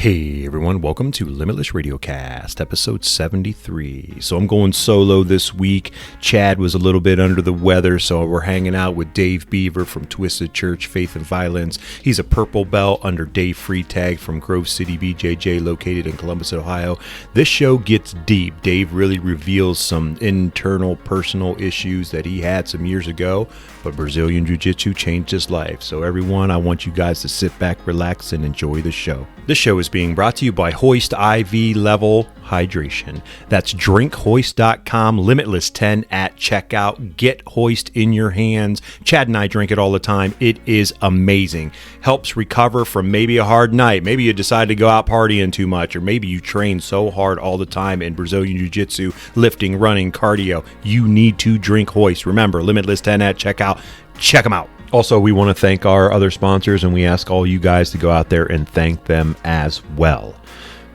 Hey everyone, welcome to LimitLess Radiocast, episode 73. So I'm going solo this week. Chad was a little bit under the weather, so we're hanging out with Dave Bever from Twisted Church, Faith and Violence. He's a purple belt under Dave Freitag from Grove City BJJ, located in Columbus, Ohio. This show gets deep. Dave really reveals some internal personal issues that he had some years ago, but Brazilian Jiu-Jitsu changed his life. So everyone, I want you guys to sit back, relax, and enjoy the show. This show is being brought to you by Hoist IV Level Hydration. That's drinkhoist.com, Limitless 10 at checkout. Get Hoist in your hands. Chad and I drink it all the time. It is amazing. Helps recover from maybe a hard night. Maybe you decide to go out partying too much, or maybe you train so hard all the time in Brazilian Jiu-Jitsu, lifting, running, cardio. You need to drink Hoist. Remember, Limitless 10 at checkout. Check them out. Also, we want to thank our other sponsors, and we ask all you guys to go out there and thank them as well.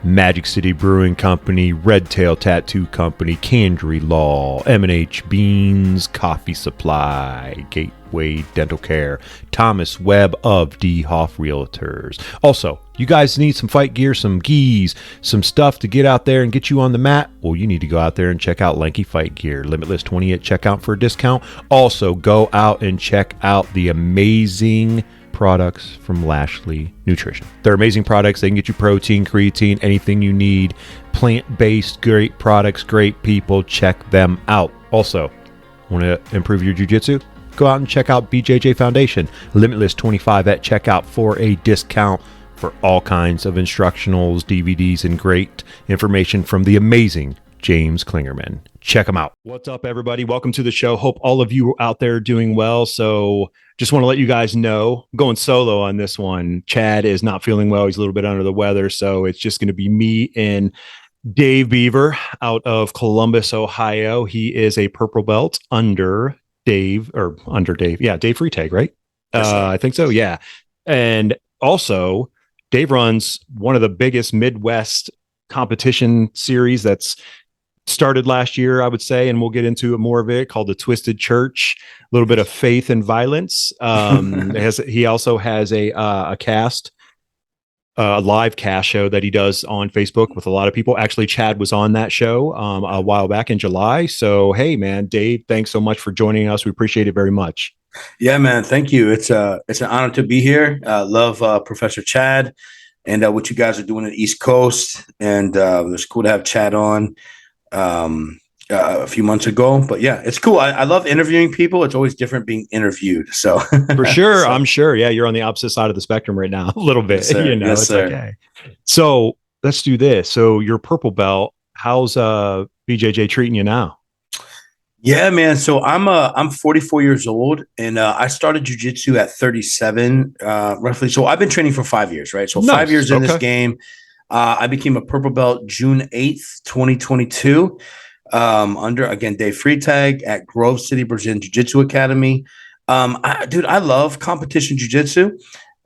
Magic City Brewing Company, Red Tail Tattoo Company, Kandray Law, M&H Beans, Coffee Supply, Gateway Dental Care, Thomas Webb of DeHoff Realtors. Also, you guys need some fight gear, some gis, some stuff to get out there and get you on the mat? Well, you need to go out there and check out Lanky Fight Gear. Limitless 20 at checkout for a discount. Also, go out and check out the amazing products from Lashley Nutrition. They're amazing products. They can get you protein, creatine, anything you need. Plant-based, great products, great people. Check them out. Also, want to improve your jiu-jitsu? Go out and check out BJJ Foundation. Limitless 25 at checkout for a discount for all kinds of instructionals, DVDs, and great information from the amazing James Klingerman. Check them out. What's up, everybody? Welcome to the show. Hope all of you out there are doing well. So just want to let you guys know, I'm going solo on this one. Chad is not feeling well. He's a little bit under the weather. So it's just going to be me and Dave Bever out of Columbus, Ohio. He is a purple belt under Dave. Yeah, Dave Freitag, right? I think so. Yeah. And also, Dave runs one of the biggest Midwest competition series that's started last year, I would say, and we'll get into more of it, called the Twisted Church, a little bit of Faith and Violence. He also has a live cast show that he does on Facebook with a lot of people. Actually, Chad was on that show a while back in July. So, hey, man, Dave, thanks so much for joining us. We appreciate it very much. Yeah, man. Thank you. It's an honor to be here. Love Professor Chad and what you guys are doing in the East Coast. And it's cool to have Chad on a few months ago. But yeah, it's cool. I love interviewing people. It's always different being interviewed. So for sure. I'm sure. Yeah, you're on the opposite side of the spectrum right now a little bit. Yes, sir. Yes, it's sir. Okay. So let's do this. So your purple belt, how's BJJ treating you now? Yeah, man. So I'm 44 years old, and I started jiu-jitsu at 37, roughly. So I've been training for 5 years, right? So nice. 5 years in this game. I became a purple belt June 8th, 2022, under, again, Dave Freitag at Grove City Brazilian Jiu-Jitsu Academy. I love competition jiu-jitsu.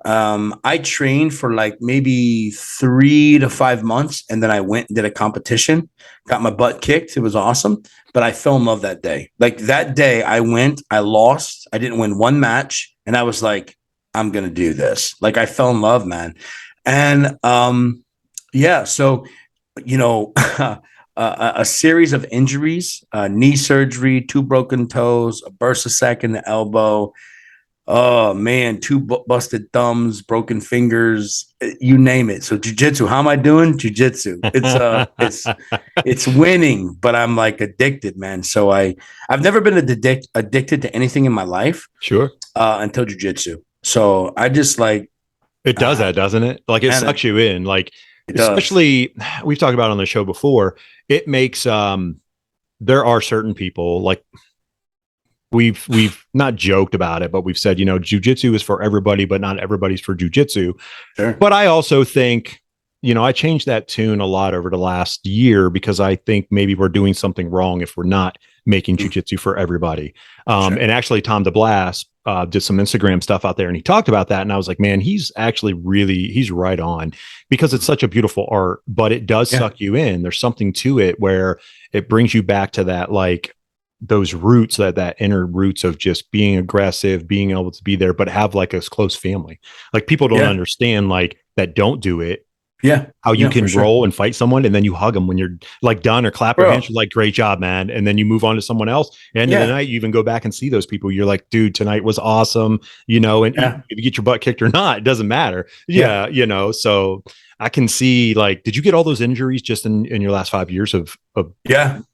I trained for like maybe 3 to 5 months, and then I went and did a competition, got my butt kicked. It was awesome, but I fell in love that day. Like that day I went, I lost, I didn't win one match, and I was like, I'm going to do this. Like I fell in love, man. And, yeah, so, a series of injuries, knee surgery, 2 broken toes, a bursa sac in the elbow. Oh man, 2 busted thumbs, broken fingers, you name it. So jiu-jitsu, how am I doing? Jiu-jitsu. It's winning, but I'm like addicted, man. So I've never been addicted to anything in my life. Sure. Until jiu-jitsu. So I just like it does that, doesn't it? Like it sucks you in. Like especially we've talked about on the show before, it makes there are certain people, like we've not joked about it, but we've said, jiu-jitsu is for everybody, but not everybody's for jiu-jitsu. Sure. But I also think, I changed that tune a lot over the last year because I think maybe we're doing something wrong if we're not making jiu-jitsu for everybody. Sure. And actually Tom DeBlas did some Instagram stuff out there, and he talked about that. And I was like, man, he's actually he's right on, because it's such a beautiful art, but it does suck you in. There's something to it where it brings you back to that, like those roots, that inner roots of just being aggressive, being able to be there, but have like a close family. Like people don't understand, like that don't do it. Yeah. How you can sure. roll and fight someone, and then you hug them when you're like done, or clap your hands. You're like, great job, man. And then you move on to someone else. End of the night, you even go back and see those people. You're like, dude, tonight was awesome. And if you get your butt kicked or not, it doesn't matter. Yeah. So I can see, like, did you get all those injuries just in your last 5 years of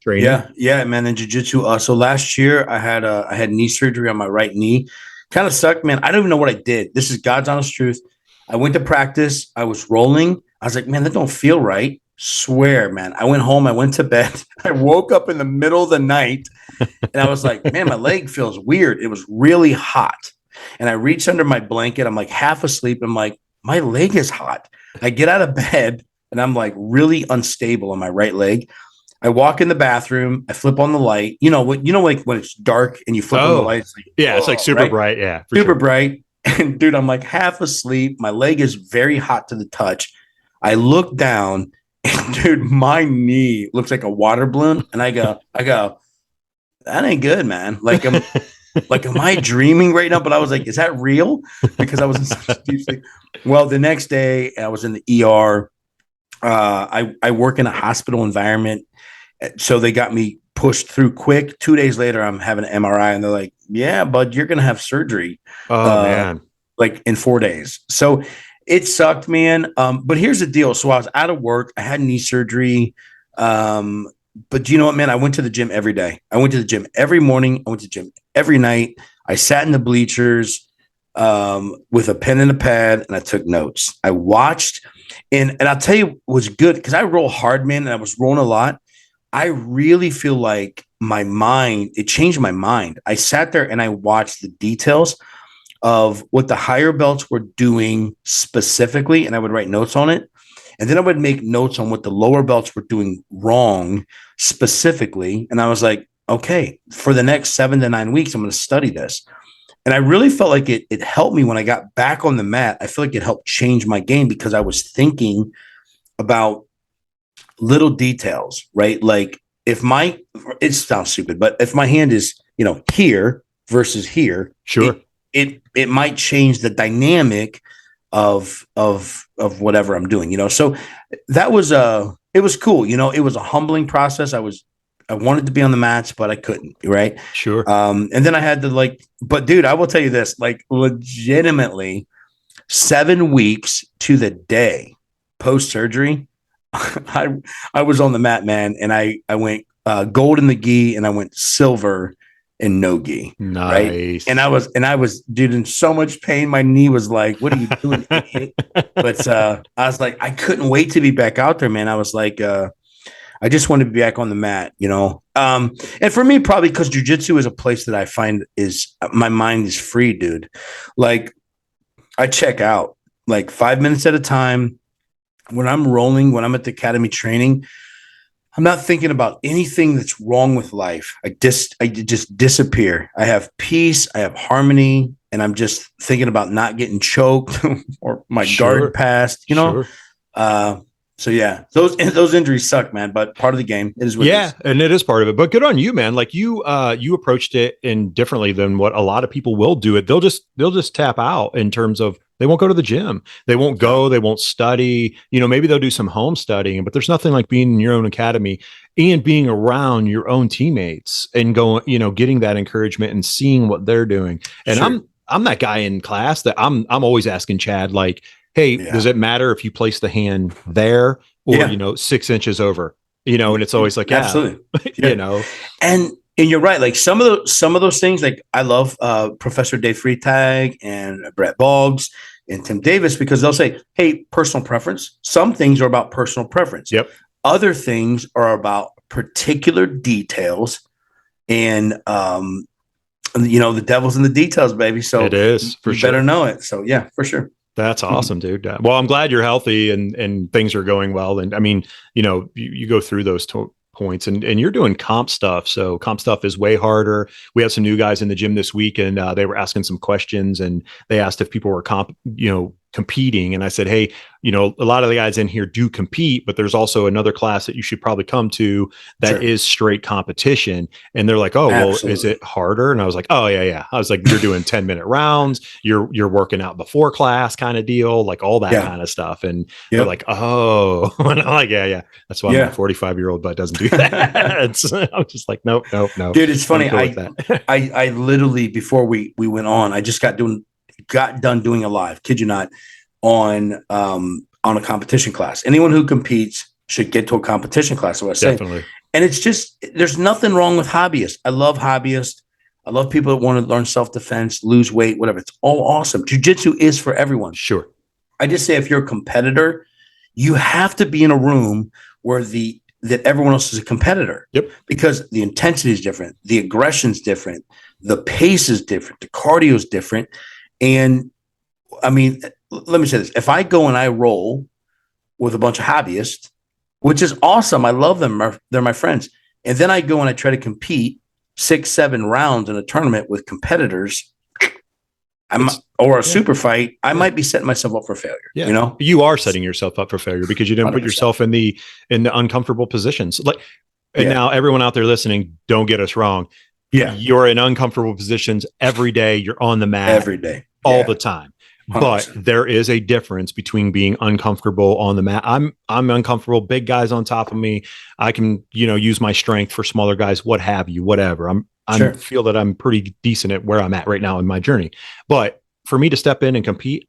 training? Yeah, man. In jiu-jitsu. So last year I had knee surgery on my right knee. Kind of sucked, man. I don't even know what I did. This is God's honest truth. I went to practice. I was rolling. I was like, man, that don't feel right. Swear, man. I went home. I went to bed. I woke up in the middle of the night and I was like, man, my leg feels weird. It was really hot. And I reached under my blanket. I'm like half asleep. I'm like, my leg is hot. I get out of bed and I'm like really unstable on my right leg. I walk in the bathroom. I flip on the light. Like when it's dark and you flip on the light. It's like, it's like super bright. Yeah. Super bright. And dude, I'm like half asleep. My leg is very hot to the touch. I look down and dude, my knee looks like a water balloon. And I go, that ain't good, man. Like, am I dreaming right now? But I was like, is that real? Because I was in such a deep sleep. Well, the next day I was in the ER. I work in a hospital environment. So they got me pushed through quick. 2 days later, I'm having an MRI and they're like, yeah, bud, you're going to have surgery. Oh, man. Like in 4 days. So it sucked, man. But here's the deal. So I was out of work. I had knee surgery. But you know what, man? I went to the gym every day. I went to the gym every morning. I went to the gym every night. I sat in the bleachers with a pen and a pad, and I took notes. I watched, and I'll tell you what was good, because I roll hard, man, and I was rolling a lot. I really feel like it changed my mind. I sat there and I watched the details of what the higher belts were doing specifically, and I would write notes on it. And then I would make notes on what the lower belts were doing wrong specifically. And I was like, okay, for the next 7 to 9 weeks, I'm going to study this. And I really felt like it helped me when I got back on the mat. I feel like it helped change my game because I was thinking about little details, right? Like it sounds stupid, but if my hand is, here versus here, sure. It might change the dynamic of whatever I'm doing, So that was it was cool. It was a humbling process. I wanted to be on the mats, but I couldn't. Right. Sure. And then I had to but dude, I will tell you this, legitimately 7 weeks to the day post-surgery, I was on the mat, man. And I went gold in the gi and I went silver in no gi. Nice. Right. And I was dude in so much pain. My knee was like, what are you doing? But I was like, I couldn't wait to be back out there, man. I was like, I just want to be back on the mat, And for me, probably because jiu-jitsu is a place that I find my mind is free, dude. Like I check out like 5 minutes at a time. When I'm rolling, when I'm at the academy training, I'm not thinking about anything that's wrong with life. I just disappear. I have peace. I have harmony. And I'm just thinking about not getting choked or my guard passed, Sure. So yeah, those injuries suck, man, but part of the game. It is what it is. And it is part of it. But good on you, man. Like you approached it differently than what a lot of people will do it. They'll just tap out in terms of they won't go to the gym. They won't go. They won't study. Maybe they'll do some home studying. But there's nothing like being in your own academy and being around your own teammates and going, getting that encouragement and seeing what they're doing. And sure. I'm that guy in class that I'm always asking Chad, like, hey, does it matter if you place the hand there or 6 inches over? And it's always like, absolutely, yeah. And you're right. Like some of those things, like I love Professor Dave Freitag and Brett Boggs and Tim Davis, because they'll say, hey, personal preference. Some things are about personal preference. Yep. Other things are about particular details, and the devil's in the details, baby. So it is for you sure. Better know it. So yeah, for sure. That's awesome, dude. Well, I'm glad you're healthy and things are going well. And I mean, you go through those points and you're doing comp stuff. So comp stuff is way harder. We had some new guys in the gym this week and they were asking some questions and they asked if people were comping competing. And I said, hey, you know, a lot of the guys in here do compete, but there's also another class that you should probably come to that is straight competition. And they're like, oh, well, is it harder? And I was like, oh yeah. I was like, you're doing 10-minute rounds. You're working out before class kind of deal, like all that kind of stuff. And they're like, oh, and I'm like, yeah. That's why my 45-year-old butt doesn't do that. I'm just like, nope. Dude, it's funny. I literally, before we went on, I just got done doing a live, kid you not, on a competition class. Anyone who competes should get to a competition class. So I say, and it's just, there's nothing wrong with hobbyists. I love hobbyists. I love people that want to learn self-defense, lose weight, whatever. It's all awesome. Jiu-jitsu is for everyone. Sure. I just say, if you're a competitor, you have to be in a room where that everyone else is a competitor. Yep. Because the intensity is different. The aggression is different. The pace is different. The cardio is different. And I mean, let me say this. If I go and I roll with a bunch of hobbyists, which is awesome, I love them, they're my friends. And then I go and I try to compete 6-7 rounds in a tournament with competitors, or a super fight, I might be setting myself up for failure. Yeah. You know, you are setting yourself up for failure because you didn't 100%. Put yourself in the uncomfortable positions. Like, and now everyone out there listening, don't get us wrong. Yeah. You're in uncomfortable positions every day. You're on the mat every day, all the time. 100%. But there is a difference between being uncomfortable on the mat. I'm uncomfortable, big guys on top of me. I can, use my strength for smaller guys, what have you, whatever. I feel that I'm pretty decent at where I'm at right now in my journey. But for me to step in and compete,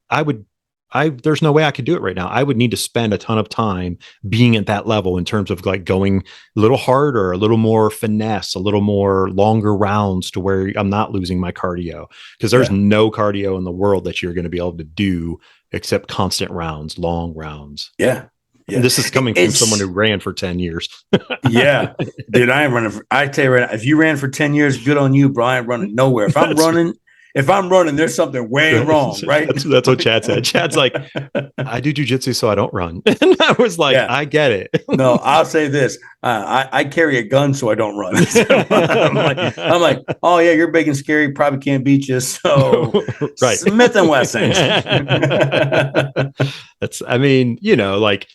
there's no way I could do it right now. I would need to spend a ton of time being at that level in terms of like going a little harder, a little more finesse, a little more longer rounds to where I'm not losing my cardio, because there's no cardio in the world that you're going to be able to do except constant rounds, long rounds. Yeah. And this is coming from someone who ran for 10 years. Yeah, dude, I ain't running. I tell you right now, if you ran for 10 years, good on you, bro. I ain't running nowhere. If I'm running, there's something way wrong, right? That's what Chad said. Chad's like, I do jujitsu, so I don't run. And I was like, I get it. No, I'll say this. I carry a gun, so I don't run. I'm like, oh yeah, you're big and scary, probably can't beat you. So Smith and Wesson. Like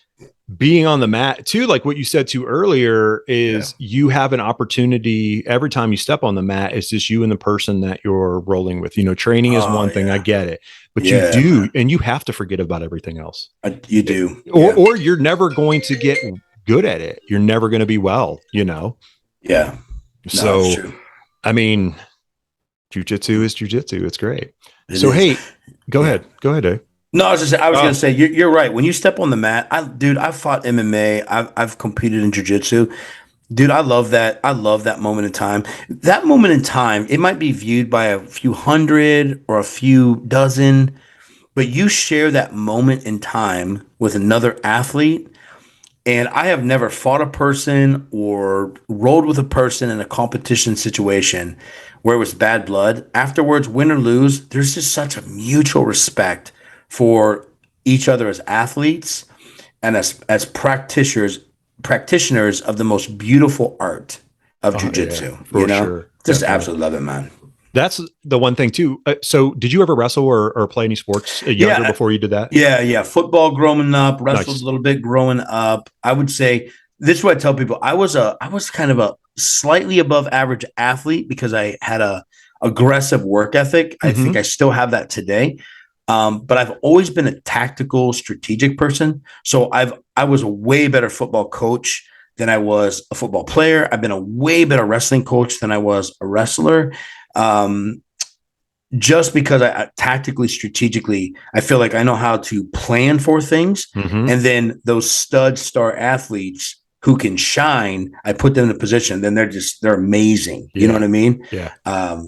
being on the mat too, like what you said too earlier, is you have an opportunity every time you step on the mat. It's just you and the person that you're rolling with. Training is one thing, I get it, but you do, and you have to forget about everything else. You do, or you're never going to get good at it. You're never going to be well. Yeah. So, I mean, jujitsu is jujitsu. It's great. Hey, go ahead, Dave. No, I was going to say, you're right. When you step on the mat, I've fought MMA. I've competed in jiu-jitsu. Dude, I love that. I love that moment in time. That moment in time, it might be viewed by a few hundred or a few dozen, but you share that moment in time with another athlete. And I have never fought a person or rolled with a person in a competition situation where it was bad blood. Afterwards, win or lose, there's just such a mutual respect for each other as athletes and as practitioners of the most beautiful art of jiu-jitsu. Sure. Just absolutely love it, man. That's the one thing too. So did you ever wrestle or play any sports younger before you did that? Yeah. Football growing up, wrestled a little bit growing up. I would say, this is what I tell people. I was kind of a slightly above average athlete because I had a aggressive work ethic. I think I still have that today. But I've always been a tactical, strategic person. So I was a way better football coach than I was a football player. I've been a way better wrestling coach than I was a wrestler. Just because I tactically, strategically, I feel like I know how to plan for things. And then those stud star athletes who can shine, I put them in a position, then they're amazing. You know what I mean? Yeah.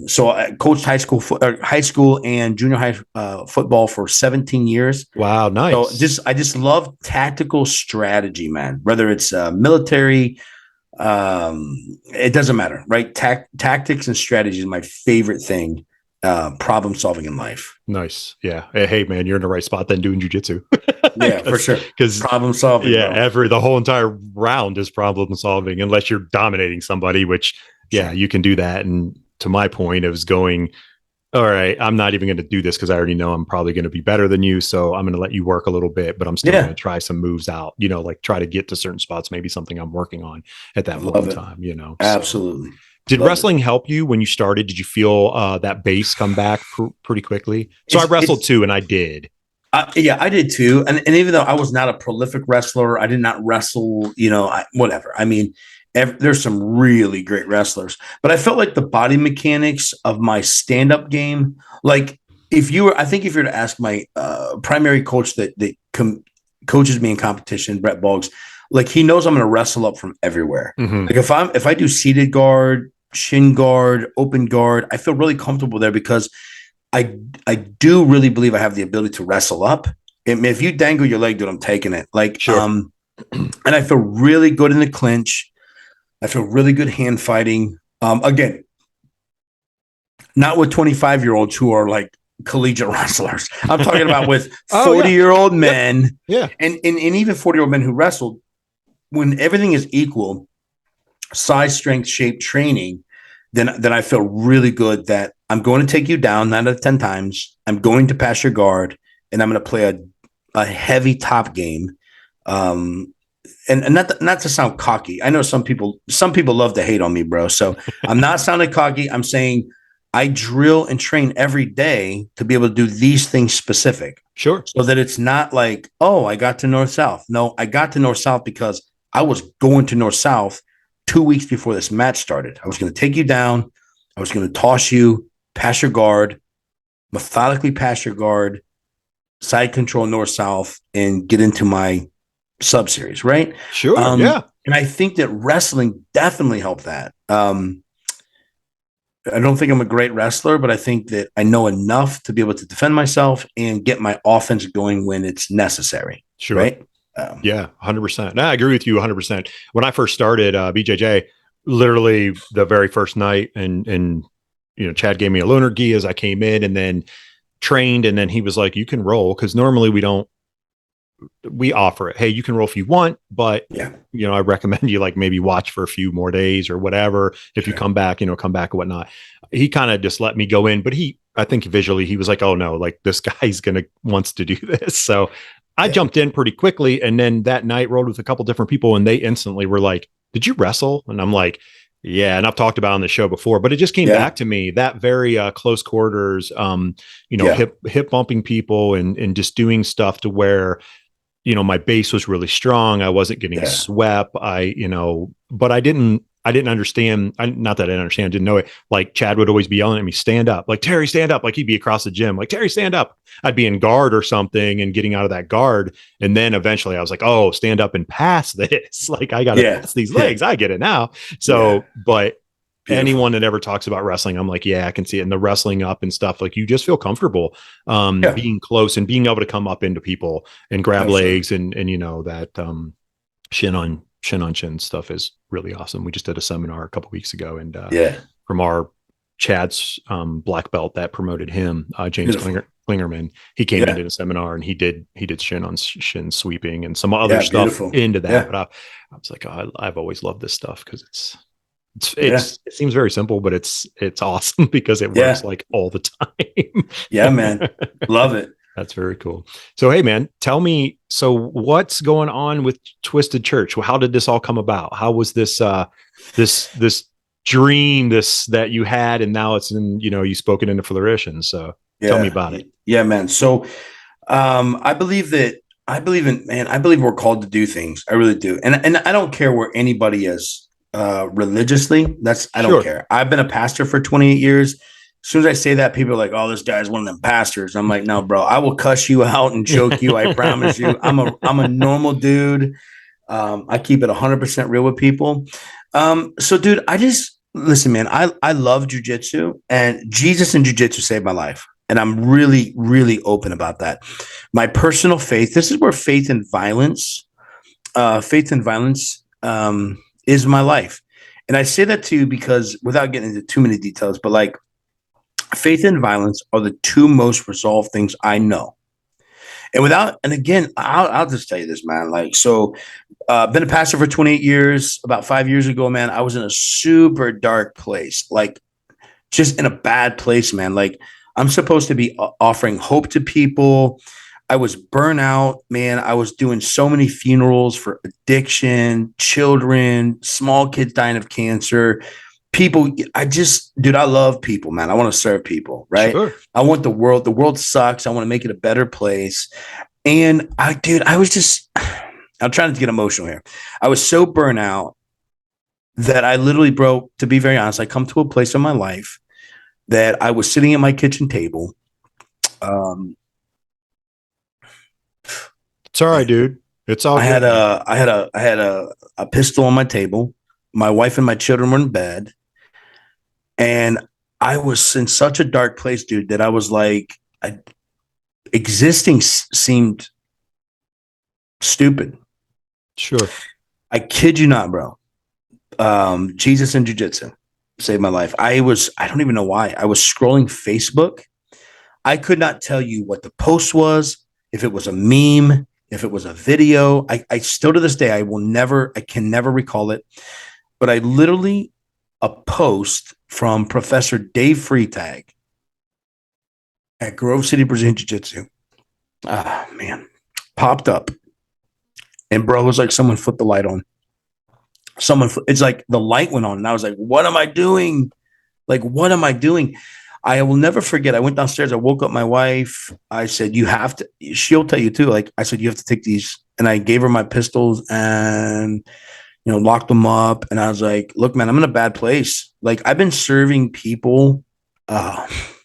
So I coached high school and junior high football for 17 years. Wow. Nice. So I just love tactical strategy, man, whether it's military, it doesn't matter, right? Tactics and strategy is my favorite thing. Problem solving in life. Nice. Yeah. Hey man, you're in the right spot then doing jujitsu. Yeah, for sure. Because problem solving. Yeah. The whole entire round is problem solving unless you're dominating somebody, which you can do that. And to my point, it was going all right, I'm not even going to do this because I already know I'm probably going to be better than you. So I'm going to let you work a little bit, but I'm still going to try some moves out, like try to get to certain spots, maybe something I'm working on at that point in time, Absolutely. So, did wrestling help you when you started? Did you feel that base come back pretty quickly? So I wrestled too, and I did. Yeah, I did too. And even though I was not a prolific wrestler, I did not wrestle, whatever. I mean, there's some really great wrestlers, but I felt like the body mechanics of my stand-up game, like if you were to ask my primary coach that coaches me in competition, Brett Boggs, like he knows I'm going to wrestle up from everywhere. Mm-hmm. Like if I do seated guard, shin guard, open guard, I feel really comfortable there because I do really believe I have the ability to wrestle up. If you dangle your leg, dude, I'm taking it. Like, sure. And I feel really good in the clinch. I feel really good hand fighting. Again, not with 25-year-olds who are like collegiate wrestlers. I'm talking about with 40-year-old men. Yeah. And even 40-year-old men who wrestled, when everything is equal, size, strength, shape, training, then I feel really good that I'm going to take you down 9 out of 10 times. I'm going to pass your guard, and I'm going to play a heavy top game. And not to sound cocky. I know some people love to hate on me, bro. So I'm not sounding cocky. I'm saying I drill and train every day to be able to do these things specific. Sure. So that it's not like, oh, I got to North-South. No, I got to North-South because I was going to North-South 2 weeks before this match started. I was going to take you down. I was going to toss you, pass your guard, methodically pass your guard, side control North-South, and get into my sub-series, right? Sure, yeah. And I think that wrestling definitely helped that. I don't think I'm a great wrestler, but I think that I know enough to be able to defend myself and get my offense going when it's necessary. Sure. Right? Yeah, 100%. No, I agree with you 100%. When I first started BJJ, literally the very first night, and Chad gave me a loaner gi as I came in, and then trained, and then he was like, "You can roll," because normally we offer it. Hey, you can roll if you want, but I recommend you like maybe watch for a few more days or whatever. If you come back and whatnot. He kind of just let me go in, but I think visually he was like, "Oh no, like this guy's wants to do this." So I jumped in pretty quickly, and then that night rolled with a couple different people, and they instantly were like, "Did you wrestle?" And I'm like, "Yeah." And I've talked about it on the show before, but it just came back to me, that very close quarters, hip bumping people and just doing stuff to where, my base was really strong. I wasn't getting swept. But I didn't understand. Not that I didn't understand, I didn't know it. Like Chad would always be yelling at me, "Stand up." Like, "Terry, stand up." Like he'd be across the gym. Like, "Terry, stand up." I'd be in guard or something and getting out of that guard. And then eventually I was like, "Oh, stand up and pass this." Like I got to pass these legs. I get it now. So, but beautiful. Anyone that ever talks about wrestling, I'm like, yeah, I can see it. And the wrestling up and stuff, like you just feel comfortable being close and being able to come up into people and grab legs and that shin on chin stuff is really awesome. We just did a seminar a couple weeks ago, and from our Chad's black belt that promoted him, James Klingerman, he came into a seminar and he did shin on shin sweeping and some other stuff into that. But I was like, oh, I've always loved this stuff because it seems very simple, but it's awesome because it works like all the time. Yeah, man. Love it. That's very cool. So, hey man, tell me, so what's going on with Twisted Church? How did this all come about? How was this, this dream, that you had, and now it's you spoke it into fruition. So tell me about it. Yeah, man. So, I believe we're called to do things. I really do. And I don't care where anybody is, religiously. I don't care. I've been a pastor for 28 years. As soon as I say that, people are like, "Oh, this guy's one of them pastors." I'm like, "No, bro, I will cuss you out and choke you. I promise you. I'm a normal dude. I keep it 100% real with people." So dude, listen, man, I love jujitsu, and Jesus and jujitsu saved my life. And I'm really, really open about that. My personal faith, this is where faith and violence is my life. And I say that to you because, without getting into too many details, but like, faith and violence are the two most resolved things I know. And again, I'll just tell you this, man. Like, so, been a pastor for 28 years. About 5 years ago, man, I was in a super dark place, like just in a bad place, man. Like I'm supposed to be offering hope to people. I was burnt out, man. I was doing so many funerals for addiction, children, small kids dying of cancer. People, dude, I love people, man. I want to serve people, right? Sure. I want the world sucks. I want to make it a better place. And I'm trying to get emotional here. I was so burnt out that I literally, bro, to be very honest, I come to a place in my life that I was sitting at my kitchen table. It's all right, dude. It's all I good. had a pistol on my table. My wife and my children were in bed. And I was in such a dark place, dude, that I was like, existing seemed stupid. Sure. I kid you not, bro. Jesus and jiu-jitsu saved my life. I don't even know why. I was scrolling Facebook. I could not tell you what the post was, if it was a meme, if it was a video. I still to this day, I can never recall it. But I literally, a post from Professor Dave Freitag at Grove City Brazilian Jiu-Jitsu, man, popped up. And bro, it was like someone flipped the light on. It's like the light went on and I was like, what am I doing? Like, what am I doing? I will never forget. I went downstairs. I woke up my wife. I said, you have to, she'll tell you too. Like I said, you have to take these. And I gave her my pistols and, locked them up. And I was like, look, man, I'm in a bad place. Like I've been serving people. I've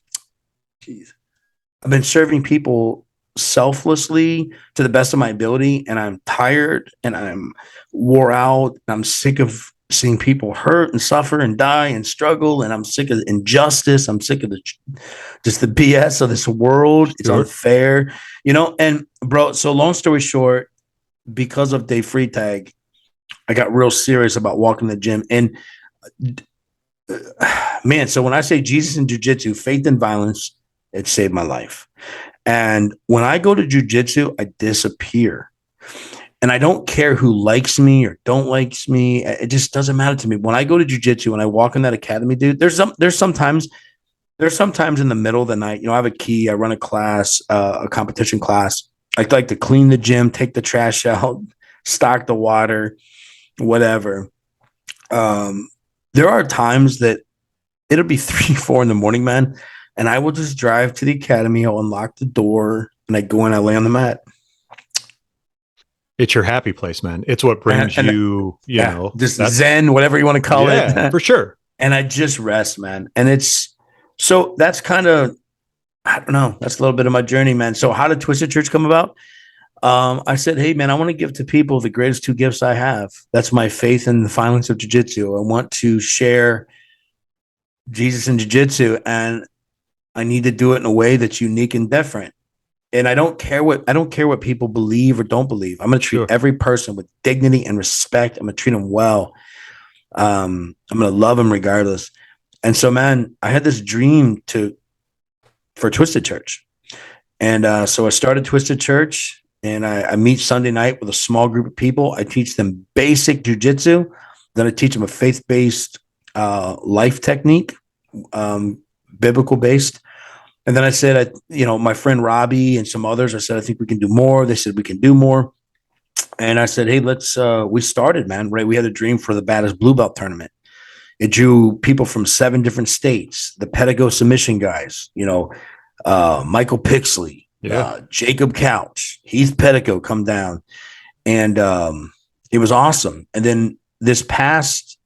been serving people selflessly to the best of my ability. And I'm tired and I'm wore out. And I'm sick of seeing people hurt and suffer and die and struggle. And I'm sick of injustice. I'm sick of just the BS of this world. It's unfair, and bro, so long story short, because of Dave Freitag, I got real serious about walking the gym. And man, so when I say Jesus and jiu-jitsu, faith and violence, it saved my life. And when I go to jiu-jitsu, I disappear. And I don't care who likes me or don't likes me. It just doesn't matter to me. When I go to jiu-jitsu and I walk in that academy, dude, there's sometimes in the middle of the night, I have a key. I run a class, a competition class. I like to clean the gym, take the trash out, stock the water, whatever. There are times that it'll be 3, 4 in the morning, man. And I will just drive to the academy. I'll unlock the door and I go and I lay on the mat. It's your happy place, man. It's what brings you just Zen, whatever you want to call it. For sure. And I just rest, man. And that's kind of, I don't know. That's a little bit of my journey, man. So how did Twisted Church come about? I said, hey, man, I want to give to people the greatest 2 gifts I have. That's my faith and the violence of jiu-jitsu. I want to share Jesus and jiu-jitsu, and I need to do it in a way that's unique and different. And I don't care what people believe or don't believe. I'm going to treat every person with dignity and respect. I'm going to treat them well. I'm going to love them regardless. And so, man, I had this dream for Twisted Church. And so I started Twisted Church, and I meet Sunday night with a small group of people. I teach them basic jiu-jitsu. Then I teach them a faith-based life technique, biblical-based. And then I said, my friend Robbie and some others, I said, I think we can do more. They said, we can do more. And I said, hey, we started, man, right? We had a dream for the Baddest Blue Belt tournament. It drew people from 7 different states, the Pedigo submission guys, Michael Pixley, Jacob Couch, Heath Pedigo come down. And it was awesome. And then this past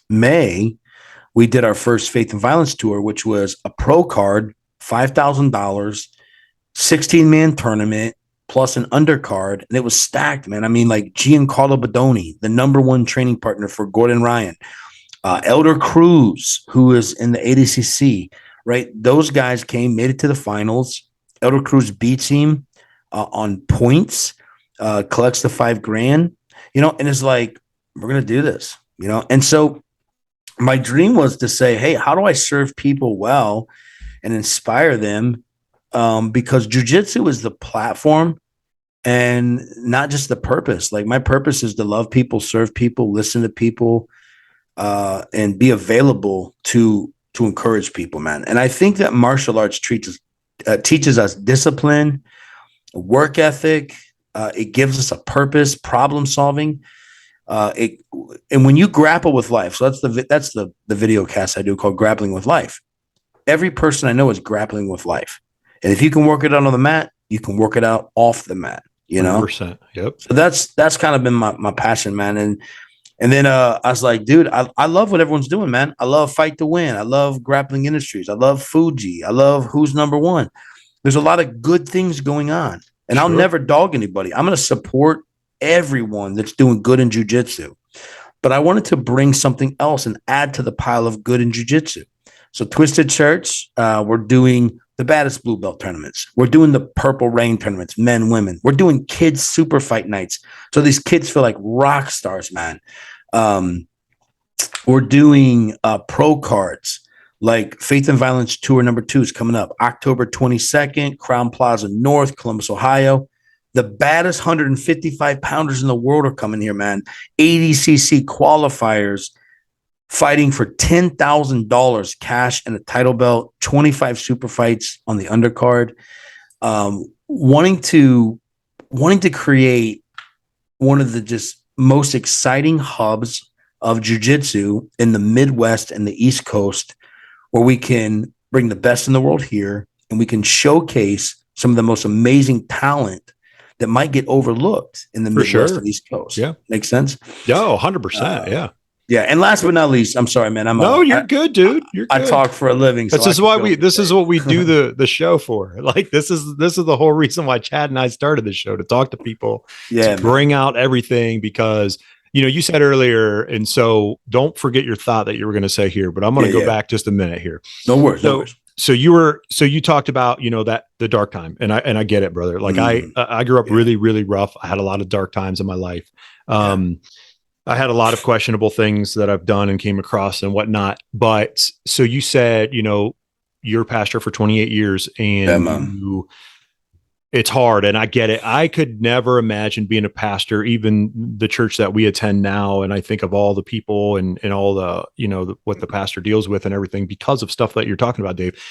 May, we did our first Faith and Violence tour, which was a pro card, $5,000, 16-man tournament, plus an undercard. And it was stacked, man. I mean, like Giancarlo Bodoni, the #1 training partner for Gordon Ryan, Elder Cruz, who is in the ADCC, right? Those guys made it to the finals. Elder Cruz beats him on points, collects the $5,000, and is like, we're going to do this, And so my dream was to say, hey, how do I serve people well and inspire them? Because jiu-jitsu is the platform and not just the purpose. Like my purpose is to love people, serve people, listen to people, and be available to to encourage people, man. And I think that martial arts teaches us discipline, work ethic. It gives us a purpose, problem solving. And when you grapple with life, so that's the video cast I do called Grappling with Life. Every person I know is grappling with life. And if you can work it out on the mat, you can work it out off the mat, you know? 100%. Yep. So that's kind of been my passion, man. And then I was like, dude, I love what everyone's doing, man. I love Fight to Win. I love Grappling Industries. I love Fuji. I love Who's Number One. There's a lot of good things going on. And I'll never dog anybody. I'm going to support everyone that's doing good in jiu-jitsu. But I wanted to bring something else and add to the pile of good in jiu-jitsu. So Twisted Church, we're doing the baddest blue belt tournaments. We're doing the Purple Rain tournaments, men, women. We're doing kids super fight nights. So these kids feel like rock stars, man. We're doing pro cards, like Faith and Violence Tour number 2 is coming up October 22nd, Crown Plaza North, Columbus, Ohio. The baddest 155 pounders in the world are coming here, man. 80cc qualifiers fighting for $10,000 cash and a title belt, 25 super fights on the undercard. Wanting to create one of the just most exciting hubs of jiu-jitsu in the Midwest and the East Coast, where we can bring the best in the world here and we can showcase some of the most amazing talent that might get overlooked in the Midwest and East Coast. Yeah. Makes sense? Yeah, 100%. Yeah. Yeah. And last but not least, I'm sorry, man. You're good, dude. You're good. I talk for a living. This is what we do the show for. Like this is the whole reason why Chad and I started this show, to talk to people, to bring out everything, because you said earlier, and so don't forget your thought that you were going to say here, but I'm going to go back just a minute here. No worries. So you talked about, that the dark time, and I get it, brother. Like I grew up really, really rough. I had a lot of dark times in my life. I had a lot of questionable things that I've done and came across and whatnot. But so you said, you're a pastor for 28 years and it's hard, and I get it. I could never imagine being a pastor, even the church that we attend now. And I think of all the people and all the, what the pastor deals with and everything, because of stuff that you're talking about, Dave.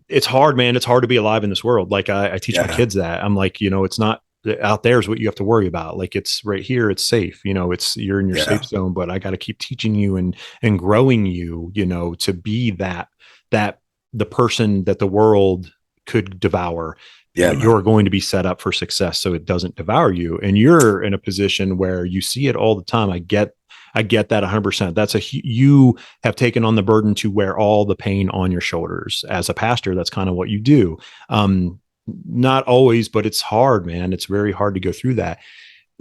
It's hard, man. It's hard to be alive in this world. Like I teach my kids that. I'm like, it's not out there is what you have to worry about. Like it's right here. It's safe. You're in your safe zone, but I got to keep teaching you and growing you, to be that the person that the world could devour. Yeah, you're going to be set up for success so it doesn't devour you. And you're in a position where you see it all the time. I get that 100%. You have taken on the burden to wear all the pain on your shoulders as a pastor. That's kind of what you do. Not always, but it's hard, man. It's very hard to go through that.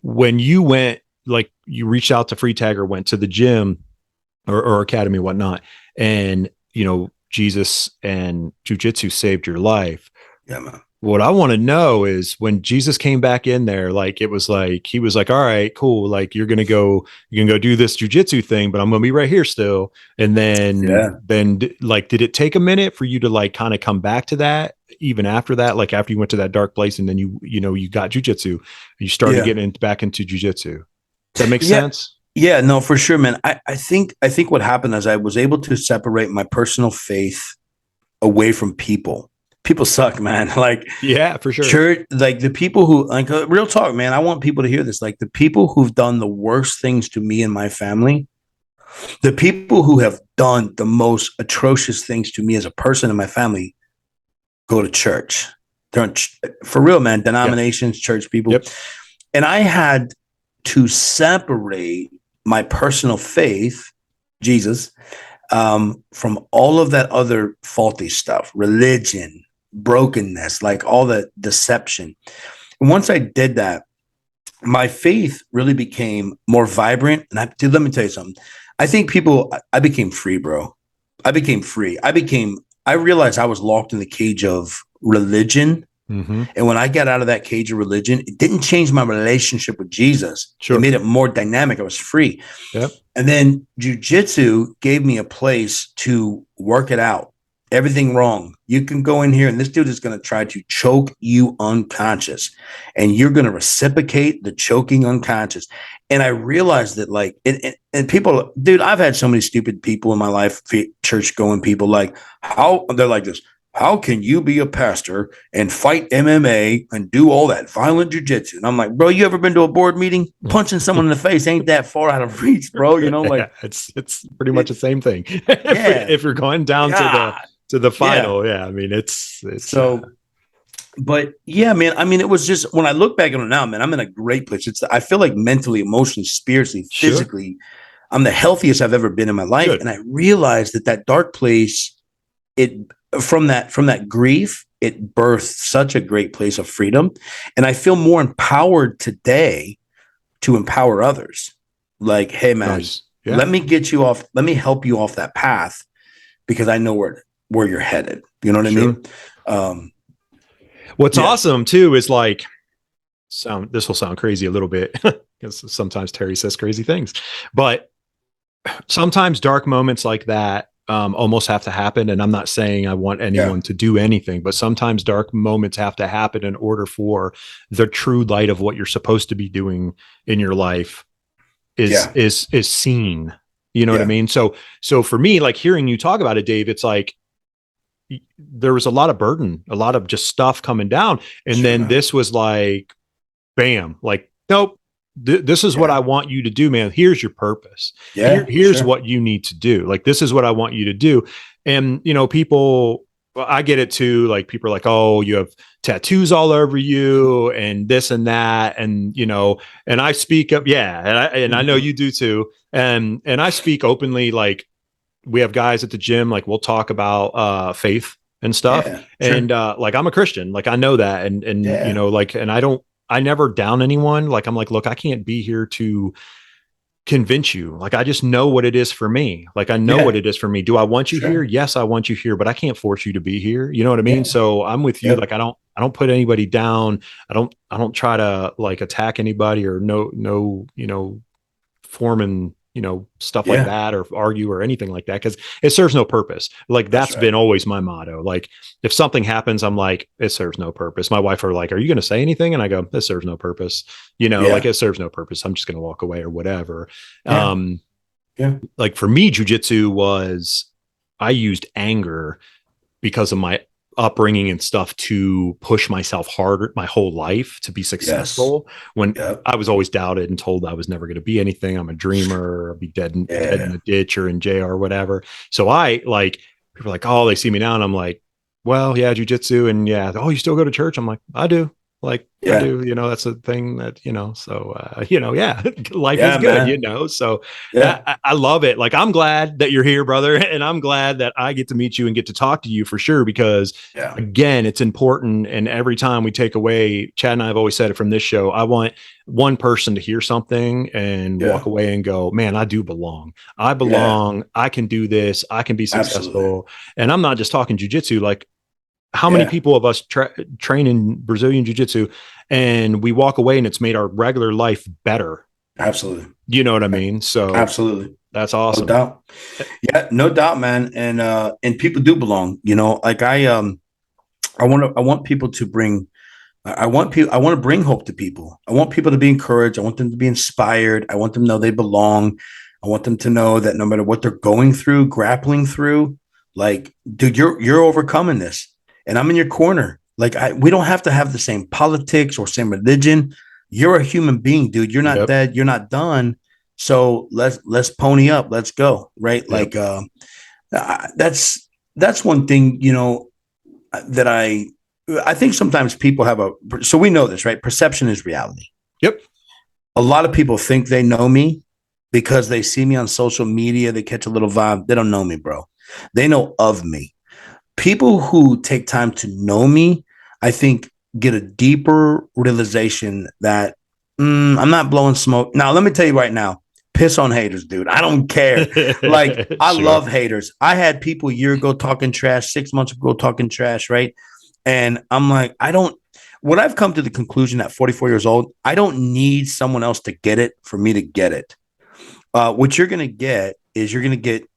When you went, like you reached out to Free Tag or went to the gym or academy, whatnot, and Jesus and jiu-jitsu saved your life. Yeah, man. What I want to know is when Jesus came back in there, like it was like, he was like, all right, cool. Like you're going to go do this jujitsu thing, but I'm going to be right here still. And then like, did it take a minute for you to like kind of come back to that even after that? Like after you went to that dark place and then you got jujitsu, you started getting back into jujitsu. Does that make sense? Yeah, no, for sure, man. I think what happened is I was able to separate my personal faith away from people. People suck, man. Like, yeah, for sure. Church, like the people who, like, real talk, man. I want people to hear this. Like the people who've done the worst things to me and my family, the people who have done the most atrocious things to me as a person and my family, go to church. They're for real, man. Denominations, church people, and I had to separate my personal faith, Jesus, from all of that other faulty stuff, religion, brokenness, like all the deception. And once I did that, my faith really became more vibrant. And dude, let me tell you something. I think I became free, bro. I became free. I realized I was locked in the cage of religion. Mm-hmm. And when I got out of that cage of religion, it didn't change my relationship with Jesus. Sure. It made it more dynamic. I was free. Yep. And then jiu-jitsu gave me a place to work it out. everything wrong. You can go in here and this dude is going to try to choke you unconscious, and you're going to reciprocate the choking unconscious. And I realized that, like, and people, dude, I've had so many stupid people in my life, church going people, like, how they're like this. How can you be a pastor and fight MMA and do all that violent jujitsu? And I'm like, bro, you ever been to a board meeting? Punching someone in the face ain't that far out of reach, bro. You know, like it's pretty much the same thing. Yeah. if you're going down to the final, I mean, it's so. But yeah, man, I mean, it was just, when I look back on it now, man, I'm in a great place. I feel like mentally, emotionally, spiritually, physically, I'm the healthiest I've ever been in my life. Good. And I realized that dark place, from that grief, it birthed such a great place of freedom. And I feel more empowered today to empower others. Like, hey, man, let me get you off. Let me help you off that path, because I know where you're headed. You know what I mean? What's awesome too is, like, this will sound crazy a little bit, because sometimes Terry says crazy things, but sometimes dark moments like that almost have to happen. And I'm not saying I want anyone to do anything, but sometimes dark moments have to happen in order for the true light of what you're supposed to be doing in your life is seen. You know what I mean? So for me, like, hearing you talk about it, Dave, it's like, there was a lot of burden, a lot of just stuff coming down. And then this was like, bam, like, nope, this is what I want you to do, man. Here's your purpose. Here's what you need to do. Like, this is what I want you to do. And, you know, people, I get it too. Like, people are like, oh, you have tattoos all over you and this and that. And, you know, and I speak up. Yeah. And I know you do too. And I speak openly. Like, we have guys at the gym, like, we'll talk about faith and stuff. And like, I'm a Christian, like, I know that. And you know, like, and I never down anyone. Like, I'm like, look, I can't be here to convince you. Like, I just know what it is for me. Like, I know what it is for me. Do I want you here? Yes, I want you here, but I can't force you to be here. You know what I mean? So I'm with you. Like, I don't put anybody down. I don't try to, like, attack anybody or no, you know, form you know, stuff like that, or argue or anything like that, because it serves no purpose. Like, that's been always my motto. Like, if something happens, I'm like, it serves no purpose. My wife are like, are you going to say anything? And I go, this serves no purpose. You know, like, it serves no purpose. I'm just going to walk away or whatever. Like, for me, jujitsu was, I used anger because of my upbringing and stuff to push myself harder my whole life to be successful, when I was always doubted and told I was never going to be anything. I'm a dreamer. I'll be dead in a ditch or in jail or whatever. So I, like, people are like, oh, they see me now, and I'm like, well, jujitsu, and oh, you still go to church? I'm like, I do. Like, I do, you know, that's a thing that, you know, so, you know, life is good, man. You know, so I love it. Like, I'm glad that you're here, brother. And I'm glad that I get to meet you and get to talk to you, for sure, because again, it's important. And every time we take away, Chad and I have always said it from this show, I want one person to hear something and walk away and go, man, I do belong. I belong. I can do this. I can be successful. Absolutely. And I'm not just talking jujitsu. Like, how many people of us train in Brazilian jiu-jitsu and we walk away and it's made our regular life better? Absolutely. You know what I mean? So absolutely. That's awesome. No doubt. Yeah, no doubt, man. And people do belong, you know, like I want people to bring, I want to bring hope to people. I want people to be encouraged. I want them to be inspired. I want them to know they belong. I want them to know that no matter what they're going through, grappling through, like, dude, you're overcoming this. And I'm in your corner. Like, we don't have to have the same politics or same religion. You're a human being, dude. You're not dead. You're not done. So let's pony up. Let's go. Right. Like, that's one thing, you know, that I think sometimes people have so we know this, right? Perception is reality. Yep. A lot of people think they know me because they see me on social media. They catch a little vibe. They don't know me, bro. They know of me. People who take time to know me, I think, get a deeper realization that I'm not blowing smoke. Now, let me tell you right now, piss on haters, dude. I don't care. Like, I love haters. I had people a year ago talking trash, 6 months ago talking trash, right? And I'm like, what I've come to the conclusion at 44 years old, I don't need someone else to get it for me to get it. What you're going to get is you're going to get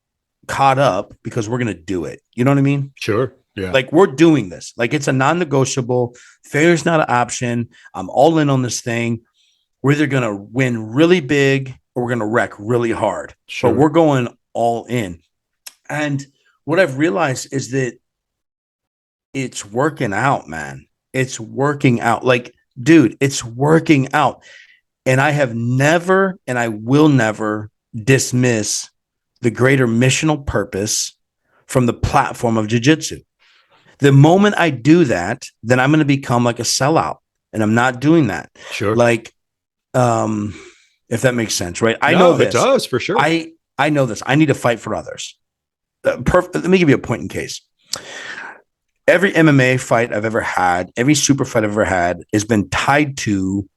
caught up because we're going to do it. You know what I mean? Sure. Yeah. Like, we're doing this. Like, it's a non-negotiable. Failure's not an option. I'm all in on this thing. We're either going to win really big or we're going to wreck really hard. Sure. But we're going all in. And what I've realized is that it's working out, man. It's working out. Like, dude, it's working out. And I have never, and I will never dismiss the greater missional purpose from the platform of jiu-jitsu. The moment I do that, then I'm going to become like a sellout, and I'm not doing that. Sure. Like, if that makes sense, right? I know this. It does, for sure. I know this. I need to fight for others. Let me give you a point in case. Every MMA fight I've ever had, every super fight I've ever had has been tied to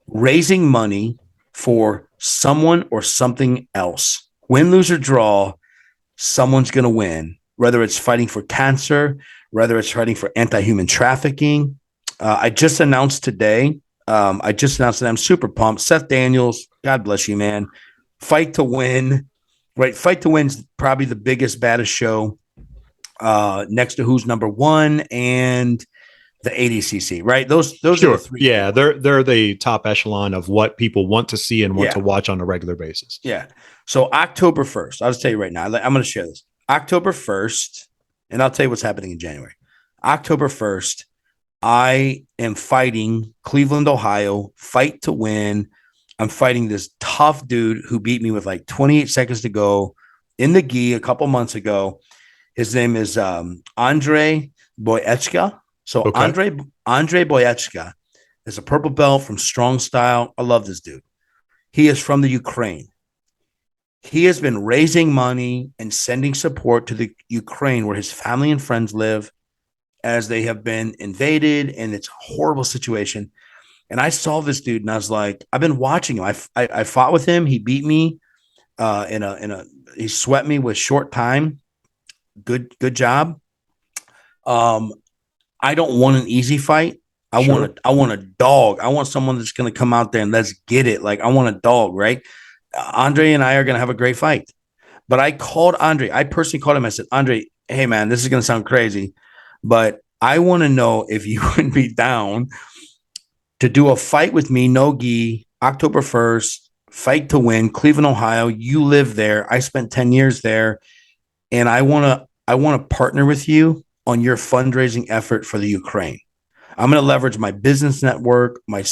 raising money for someone or something else. Win, lose, or draw, someone's going to win, whether it's fighting for cancer, whether it's fighting for anti-human trafficking. I just announced today, that I'm super pumped. Seth Daniels, God bless you, man. Fight to Win, right? Fight to Win's probably the biggest, baddest show next to Who's Number One and the ADCC, right? Those sure. Are the three. Yeah, they're the top echelon of what people want to see and want to watch on a regular basis. Yeah. So October 1st, I'll just tell you right now, I'm going to share this. October 1st, and I'll tell you what's happening in January. October 1st, I am fighting Cleveland, Ohio, Fight to Win. I'm fighting this tough dude who beat me with like 28 seconds to go in the gi a couple months ago. His name is Andrzej Boyeczka. So okay. Andrzej Boyeczka is a purple belt from Strong Style. I love this dude. He is from the Ukraine. He has been raising money and sending support to the Ukraine where his family and friends live as they have been invaded, and it's a horrible situation. And I saw this dude and I was like, I've been watching him. I fought with him. He beat me he swept me with short time. Good job. I don't want an easy fight. I want a dog. I want someone that's going to come out there and let's get it. Like, I want a dog, right? Andre and I are going to have a great fight. But I called Andre. I personally called him. I said, Andre, hey, man, this is going to sound crazy, but I want to know if you would be down to do a fight with me, no gi, October 1st, Fight to Win, Cleveland, Ohio. You live there. I spent 10 years there, and I want to partner with you on your fundraising effort for the Ukraine. I'm going to leverage my business network, my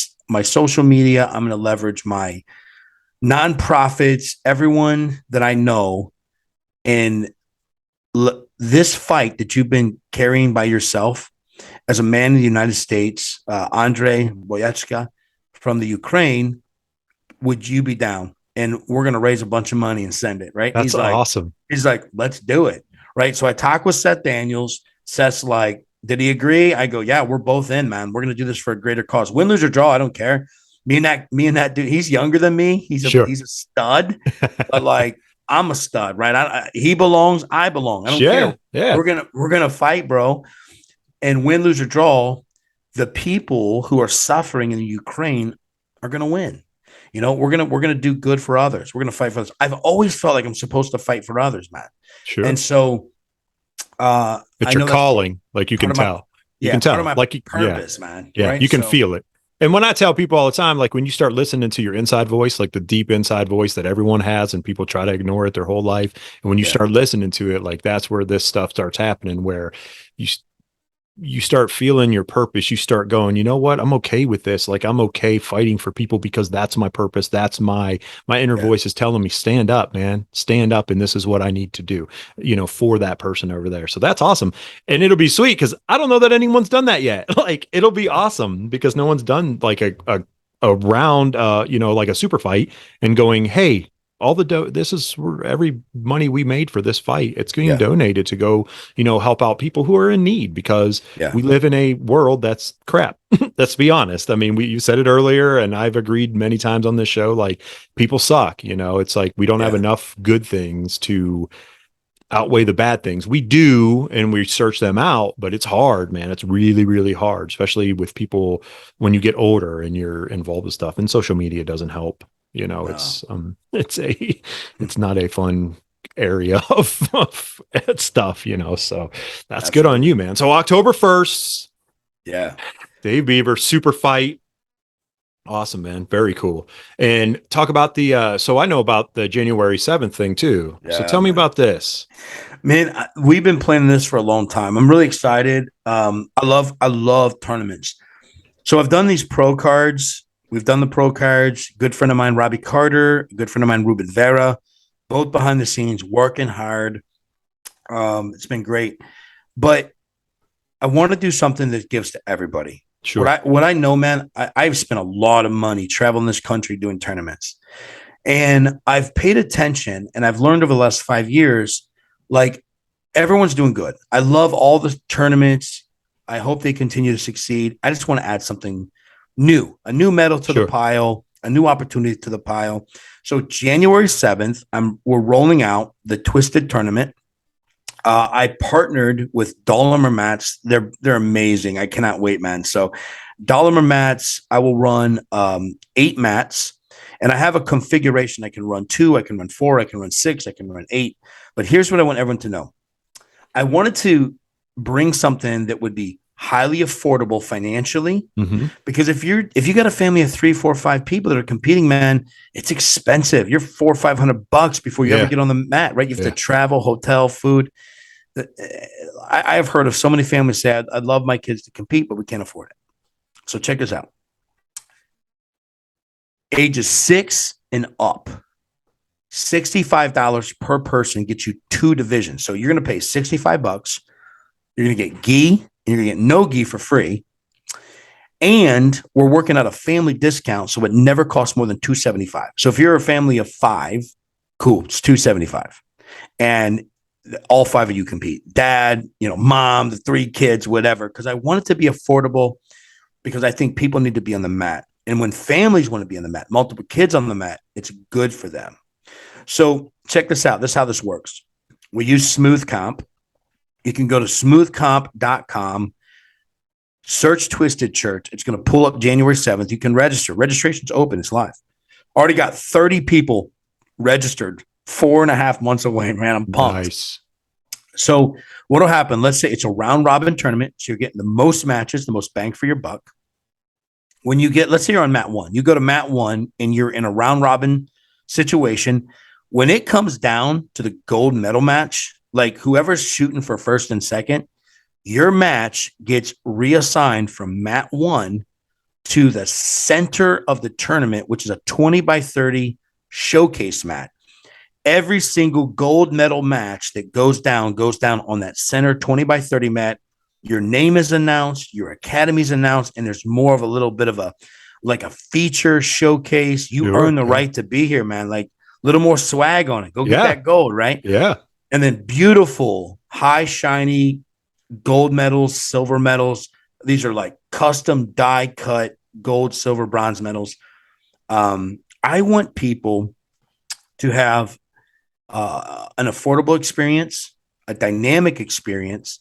social media. I'm going to leverage my nonprofits, everyone that I know. And this fight that you've been carrying by yourself as a man in the United States, Andrzej Boyeczka from the Ukraine, would you be down? And we're going to raise a bunch of money and send it, right? That's awesome. He's like, let's do it, right? So I talked with Seth Daniels. Seth's like, did he agree? I go, yeah, we're both in, man. We're going to do this for a greater cause. Win, lose, or draw, I don't care. Me and that dude, he's younger than me. He's a stud, but like, I'm a stud, right? He belongs, I belong. I don't care. Yeah. We're gonna fight, bro. And win, lose, or draw, the people who are suffering in the Ukraine are gonna win. You know, we're gonna do good for others. We're gonna fight for others. I've always felt like I'm supposed to fight for others, man. Sure. And so it's your calling, like you can tell. You can tell, like purpose, man. Yeah, right? You can feel it. And when I tell people all the time, like when you start listening to your inside voice, like the deep inside voice that everyone has and people try to ignore it their whole life. And when you start listening to it, like that's where this stuff starts happening, where you start feeling your purpose. You start going, you know what? I'm okay with this. Like, I'm okay fighting for people because that's my purpose. That's my inner voice is telling me, stand up, man, stand up. And this is what I need to do, you know, for that person over there. So that's awesome. And it'll be sweet because I don't know that anyone's done that yet. Like, it'll be awesome because no one's done like a round, you know, like a super fight and going, hey, all the this is every money we made for this fight. It's getting donated to go, you know, help out people who are in need because we live in a world that's crap. Let's be honest. I mean, you said it earlier and I've agreed many times on this show, like people suck, you know, it's like we don't have enough good things to outweigh the bad things. We do, and we search them out, but it's hard, man. It's really, really hard, especially with people when you get older and you're involved with stuff, and social media doesn't help. You know, it's not a fun area of stuff, so that's good on you, man. So October 1st. Yeah. Dave Bever, super fight. Awesome, man. Very cool. And talk about so I know about the January 7th thing too. Yeah, so tell me about this. Man, we've been planning this for a long time. I'm really excited. I love tournaments. So I've done these pro cards. We've done the pro cards. Good friend of mine, Robbie Carter, good friend of mine, Ruben Vera, both behind the scenes, working hard. It's been great. But I want to do something that gives to everybody. Sure. What I know, man, I've spent a lot of money traveling this country doing tournaments. And I've paid attention and I've learned over the last 5 years, like everyone's doing good. I love all the tournaments. I hope they continue to succeed. I just want to add something new, a new medal to the pile, a new opportunity to the pile. So January 7th, we're rolling out the Twisted tournament. I partnered with Dollamur Mats. They're amazing. I cannot wait, man. So Dollamur Mats, I will run 8 mats, and I have a configuration. I can run 2, I can run 4, I can run 6, I can run 8. But here's what I want everyone to know. I wanted to bring something that would be highly affordable financially, because if you got a family of 3, 4, 5 people that are competing, man, it's expensive. You're $400 or $500 before you ever get on the mat, right? You have to travel, hotel, food. I have heard of so many families say, I'd love my kids to compete, but we can't afford it. So check this out. Ages 6 and up, $65 per person gets you 2 divisions. So you're going to pay $65. You're going to get gi, and you're going to get no gi for free. And we're working out a family discount, so it never costs more than $275. So if you're a family of 5, cool, it's $275. And all 5 of you compete. Dad, mom, the 3 kids, whatever. Because I want it to be affordable, because I think people need to be on the mat. And when families want to be on the mat, multiple kids on the mat, it's good for them. So check this out. This is how this works. We use Smooth Comp. You can go to smoothcomp.com, search Twisted Church. It's going to pull up January 7th. You can register. Registration's open. It's live. Already got 30 people registered. 4.5 months away, man. I'm pumped. Nice. So what'll happen? Let's say it's a round robin tournament. So you're getting the most matches, the most bang for your buck. When you let's say you're on mat 1, you go to mat 1 and you're in a round robin situation. When it comes down to the gold medal match, like whoever's shooting for first and second, your match gets reassigned from mat 1 to the center of the tournament, which is a 20 by 30 showcase mat. Every single gold medal match that goes down on that center 20 by 30 mat. Your name is announced, your academy's announced, and there's more of a little bit of a feature showcase. You earn the right to be here, man. Like a little more swag on it. Go get that gold, right? Yeah. And then beautiful, high, shiny gold medals, silver medals. These are like custom die cut gold, silver, bronze medals. I want people to have an affordable experience, a dynamic experience.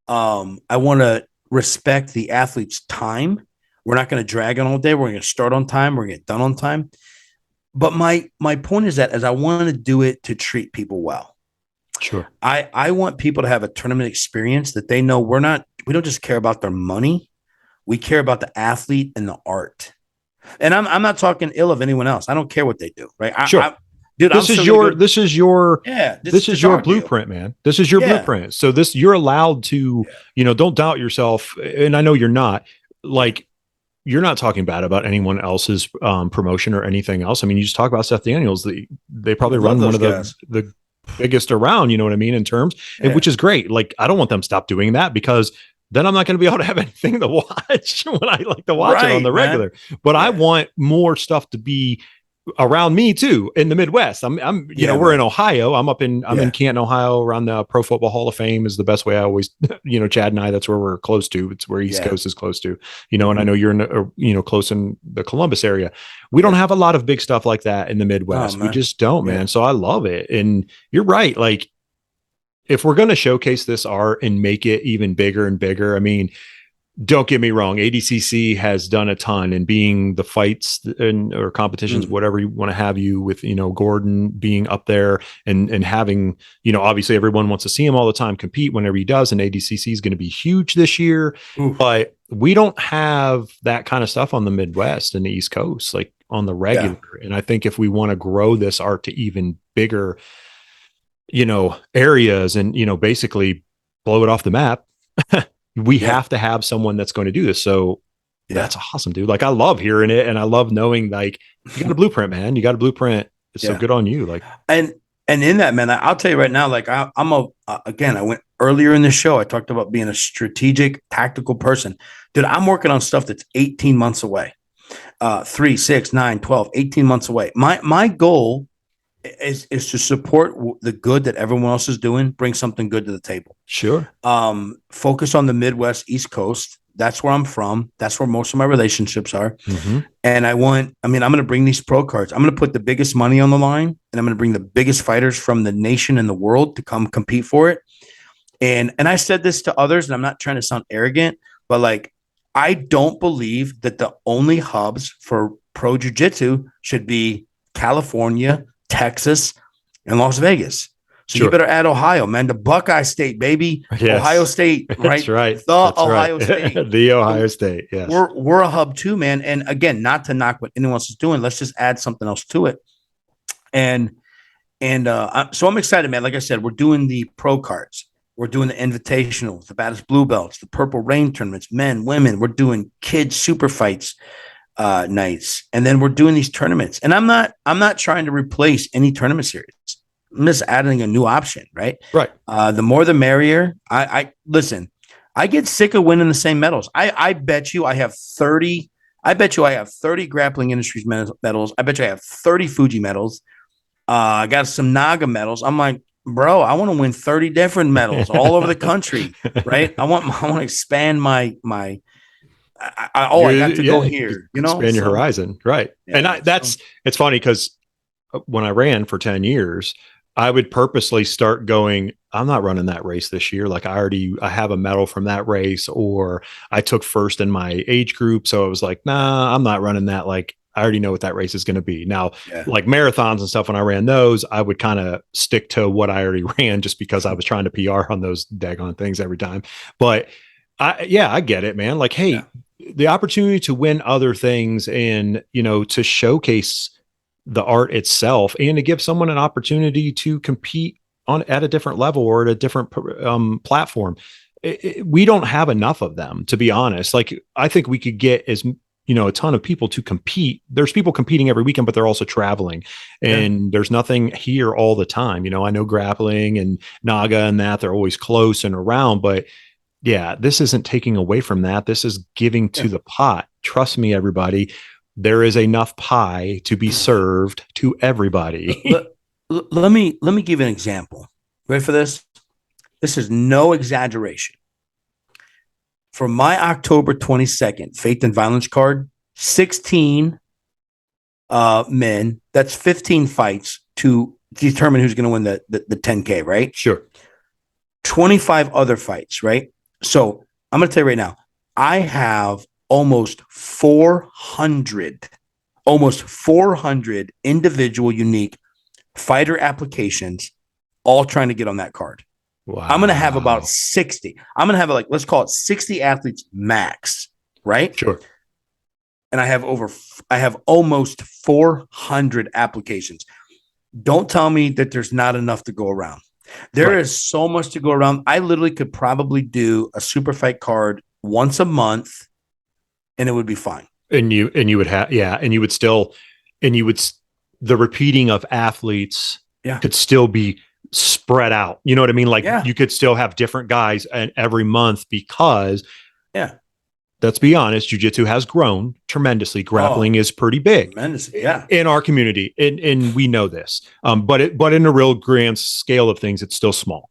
I want to respect the athlete's time. We're not going to drag on all day. We're going to start on time. We're going to get done on time. But my point is that I want to do it to treat people well. Sure. I want people to have a tournament experience that they know we don't just care about their money. We care about the athlete and the art. And I'm not talking ill of anyone else. I don't care what they do. Right. Sure. Dude, this is your blueprint, man. This is your blueprint. So you're allowed to, don't doubt yourself. And I know you're not, like, you're not talking bad about anyone else's promotion or anything else. I mean, you just talk about Seth Daniels. They probably run one of the biggest around, you know what I mean, in terms, which is great. Like, I don't want them to stop doing that, because then I'm not going to be able to have anything to watch when I like to watch it on the regular. But I want more stuff to be around me too in the Midwest. We're in Ohio. I'm in Canton, Ohio, around the Pro Football Hall of Fame is the best way I always, Chad and I, that's where we're close to. It's where East Coast is close to, and I know you're in, close in the Columbus area. We don't have a lot of big stuff like that in the Midwest. We just don't, man. So I love it. And you're right. Like, if we're going to showcase this art and make it even bigger and bigger, I mean, don't get me wrong, ADCC has done a ton, and being the fights or competitions, whatever you want to have, you with, Gordon being up there and having, obviously everyone wants to see him all the time compete whenever he does, and ADCC is going to be huge this year. Oof. But we don't have that kind of stuff on the Midwest and the East Coast, like on the regular. Yeah. And I think if we want to grow this art to even bigger, areas and, basically blow it off the map, we have to have someone that's going to do this. So that's awesome, dude. Like, I love hearing it, and I love knowing, like, you got a blueprint, man. You got a blueprint. It's so good on you. Like, and in that, man, I'll tell you right now, like, again, I went earlier in the show, I talked about being a strategic, tactical person. Dude, I'm working on stuff that's 18 months away. 3, 6, 9, 12, 18 months away. My goal is to support the good that everyone else is doing, bring something good to the table. Sure. Focus on the Midwest, East Coast. That's where I'm from. That's where most of my relationships are. Mm-hmm. And I'm going to bring these pro cards. I'm going to put the biggest money on the line, and I'm going to bring the biggest fighters from the nation and the world to come compete for it. And I said this to others, and I'm not trying to sound arrogant, but, like, I don't believe that the only hubs for pro jiu-jitsu should be California, Texas, and Las Vegas. So you better add Ohio, man. The Buckeye State, baby. Yes. Ohio State, right? That's right. Ohio State. The Ohio State, yes. We're a hub too, man. And again, not to knock what anyone else is doing. Let's just add something else to it. And so I'm excited, man. Like I said, we're doing the pro cards. We're doing the invitationals, the baddest blue belts, the purple rain tournaments, men, women. We're doing kids super fights nights, and then we're doing these tournaments. And I'm not trying to replace any tournament series. I'm just adding a new option, right? Right. The more the merrier. I listen. I get sick of winning the same medals. I bet you I have 30. I bet you I have 30 Grappling Industries medals. I bet you I have 30 Fuji medals. I got some Naga medals. I'm like, bro, I want to win 30 different medals all over the country, right? I want to expand my I got to go here, expand your horizon. Right. Yeah, and it's funny because when I ran for 10 years, I would purposely start going, I'm not running that race this year. Like, I have a medal from that race, or I took first in my age group. So I was like, nah, I'm not running that. Like, I already know what that race is going to be. Now, like marathons and stuff, when I ran those, I would kind of stick to what I already ran just because I was trying to PR on those daggone things every time. But I get it, man. Like, hey, the opportunity to win other things and, to showcase the art itself and to give someone an opportunity to compete at a different level or at a different platform. We don't have enough of them, to be honest. Like, I think we could get a ton of people to compete. There's people competing every weekend, but they're also traveling, and there's nothing here all the time. I know Grappling and Naga and that they're always close and around, but this isn't taking away from that. This is giving to the pot. Trust me, everybody. There is enough pie to be served to everybody. Let me give you an example. Ready for this? This is no exaggeration. For my October 22nd Faith and Violence card, 16 men, that's 15 fights to determine who's going to win the 10K, right? Sure. 25 other fights, right? So I'm going to tell you right now, I have almost 400 individual unique fighter applications, all trying to get on that card. Wow. I'm going to have about 60. I'm going to have let's call it 60 athletes max, right? Sure. And I have almost 400 applications. Don't tell me that there's not enough to go around. There is so much to go around. I literally could probably do a super fight card once a month, and it would be fine. And you would have, and you would still, the repeating of athletes could still be spread out. You know what I mean? Like, you could still have different guys every month because, let's be honest, jiu-jitsu has grown tremendously. Grappling is pretty big in our community. And we know this. But in the real grand scale of things, it's still small.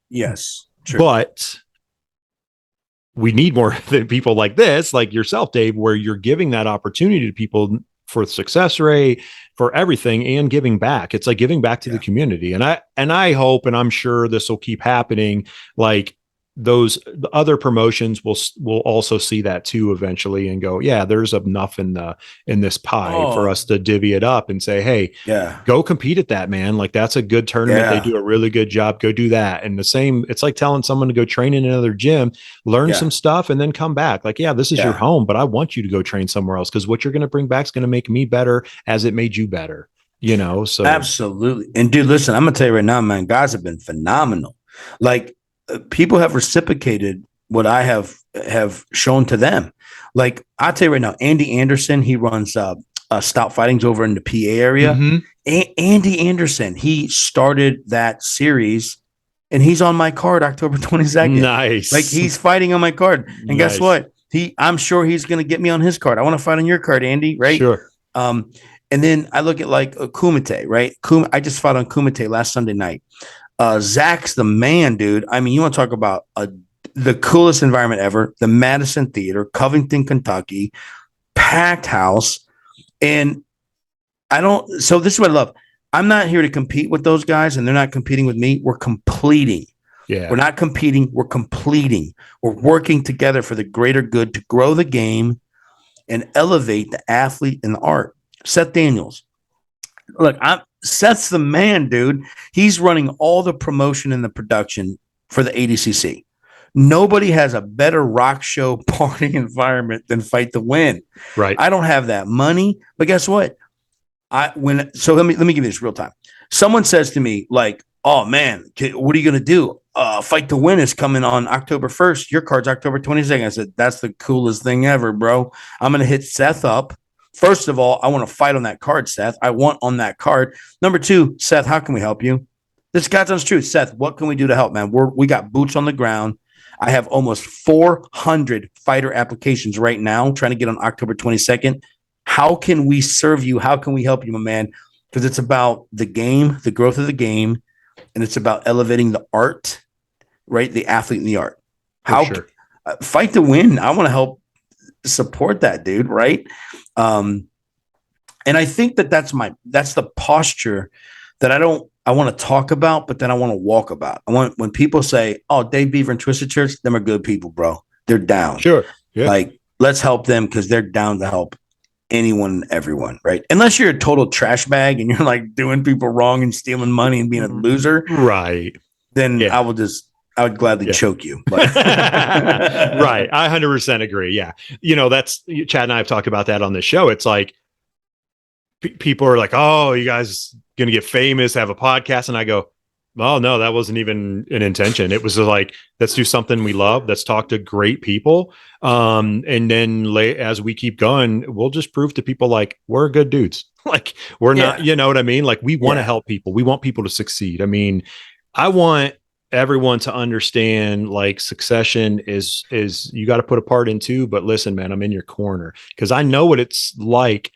Yes. True. But we need more people like this, like yourself, Dave, where you're giving that opportunity to people for success rate, for everything, and giving back. It's like giving back to the community. And I hope, and I'm sure this will keep happening. Like, those other promotions will also see that too eventually and go, yeah, there's enough in this pie for us to divvy it up and say, hey, go compete at that, man. Like, that's a good tournament. They do a really good job. Go do that. And the same, it's like telling someone to go train in another gym, learn some stuff, and then come back. Like, yeah, this is your home, but I want you to go train somewhere else, because what you're going to bring back is going to make me better as it made you better. So absolutely. And dude, listen, I'm gonna tell you right now, man, guys have been phenomenal. Like, people have reciprocated what I have shown to them. Like, I'll tell you right now, Andy Anderson, he runs Stout Fightings over in the PA area. Andy Anderson, he started that series, and he's on my card October 22nd. Nice. Like, he's fighting on my card. And guess what? I'm sure he's going to get me on his card. I want to fight on your card, Andy, right? Sure. And then I look at like Kumite, right? I just fought on Kumite last Sunday night. Zach's the man, dude. I mean, you want to talk about the coolest environment ever, the Madison Theater, Covington, Kentucky, packed house. And so this is what I love. I'm not here to compete with those guys, and they're not competing with me. We're completing. Yeah. We're not competing. We're completing. We're working together for the greater good to grow the game and elevate the athlete and the art. Seth Daniels. Look, Seth's the man, dude. He's running all the promotion and the production for the ADCC. Nobody has a better rock show party environment than Fight to Win. Right. I don't have that money, but guess what? Let me give you this real time. Someone says to me, like, oh man, what are you going to do? Fight to Win is coming on October 1st. Your card's October 22nd. I said, that's the coolest thing ever, bro. I'm going to hit Seth up. First of all, I want to fight on that card, Seth. I want on that card. Number two, Seth, how can we help you? This God's honest truth. Seth, what can we do to help, man? We got boots on the ground. I have almost 400 fighter applications right now trying to get on October 22nd. How can we serve you? How can we help you, my man? Because it's about the game, the growth of the game, and it's about elevating the art, right? The athlete and the art. Fight to Win. I want to help support that, dude, right? And I think that's the posture that I want to talk about, but then I want to walk about. I want, when people say, oh, Dave Bever and Twisted Church, them are good people, bro. They're down. Sure. Yeah. Like, let's help them because they're down to help anyone and everyone, right? Unless you're a total trash bag and you're like doing people wrong and stealing money and being a loser. Right. Then I would gladly choke you. But. Right. I 100% agree. Yeah. That's Chad and I have talked about that on this show. It's like people are like, oh, you guys going to get famous, have a podcast. And I go, oh, no, that wasn't even an intention. It was like, let's do something we love. Let's talk to great people. And then as we keep going, we'll just prove to people like we're good dudes. Like, we're not, you know what I mean? Like, we want to help people. We want people to succeed. I mean, I want everyone to understand, like, succession is you got to put a part in too, but listen, man, I'm in your corner because I know what it's like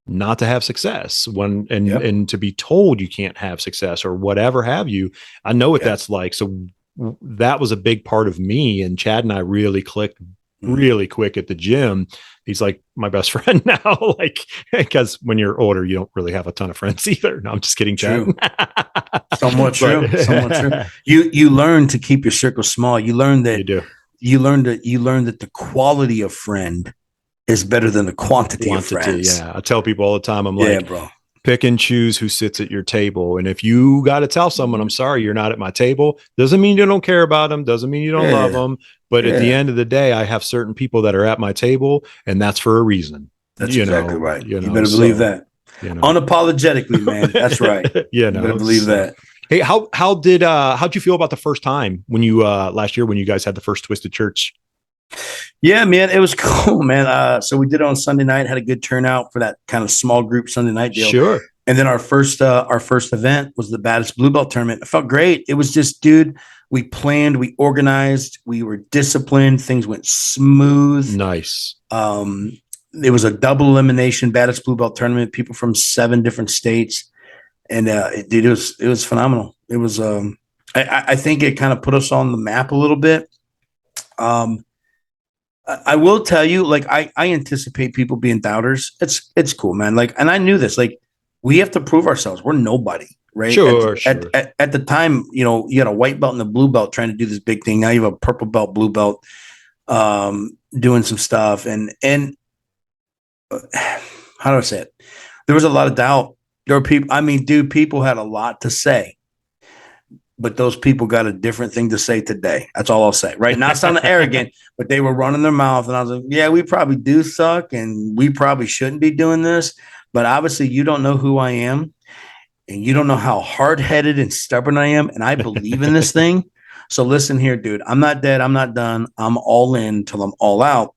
not to have success and to be told you can't have success or whatever have you. I know what that's like. So that was a big part of me, and Chad and I really clicked really quick at the gym. He's like my best friend now, like, because when you're older, you don't really have a ton of friends either. No, I'm just kidding, Chad. Somewhat true. Somewhat true. You learn to keep your circle small. You learn that you learn that the quality of friend is better than the quantity of friends. Yeah. I tell people all the time, I'm like, bro, pick and choose who sits at your table. And if you got to tell someone, I'm sorry, you're not at my table, doesn't mean you don't care about them. Doesn't mean you don't love them. But at the end of the day, I have certain people that are at my table, and that's for a reason. That's exactly right. You better believe that. Unapologetically, man. That's right. You better believe that. Hey, how'd you feel about the first time when you last year when you guys had the first Twisted Church? Yeah, man, it was cool, man. So we did it on Sunday night, had a good turnout for that kind of small group Sunday night deal. Sure. And then our first event was the Baddest Blue Belt tournament. It felt great. It was just, dude, we planned, we organized, we were disciplined. Things went smooth. Nice. It was a double elimination Baddest Blue Belt tournament, people from 7 different states. And it was phenomenal. It was, I think it kind of put us on the map a little bit. I will tell you, like, I anticipate people being doubters. It's cool, man. Like, and I knew this, like, we have to prove ourselves. We're nobody. right? Sure. At the time, you know, you had a white belt and a blue belt trying to do this big thing. Now you have a purple belt, blue belt, doing some stuff. And how do I say it? There was a lot of doubt. There were people, I mean, dude, people had a lot to say, but those people got a different thing to say today. That's all I'll say, right? Not sounding arrogant, but they were running their mouth. And I was like, yeah, we probably do suck and we probably shouldn't be doing this. But obviously you don't know who I am and you don't know how hard-headed and stubborn I am. And I believe in this thing. So listen here, dude, I'm not dead. I'm not done. I'm all in till I'm all out.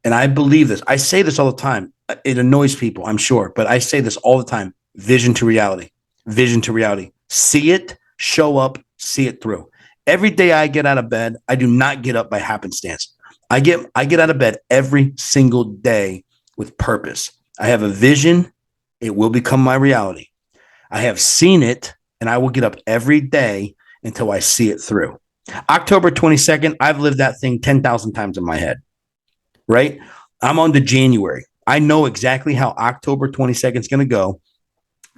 And I believe this. I say this all the time. It annoys people, I'm sure, but I say this all the time. Vision to reality. Vision to reality. See it, show up, see it through. Every day I get out of bed, I do not get up by happenstance. I get out of bed every single day with purpose. I have a vision. It will become my reality. I have seen it, and I will get up every day until I see it through. October 22nd, I've lived that thing 10,000 times in my head, right? I'm on to January. I know exactly how October 22nd is going to go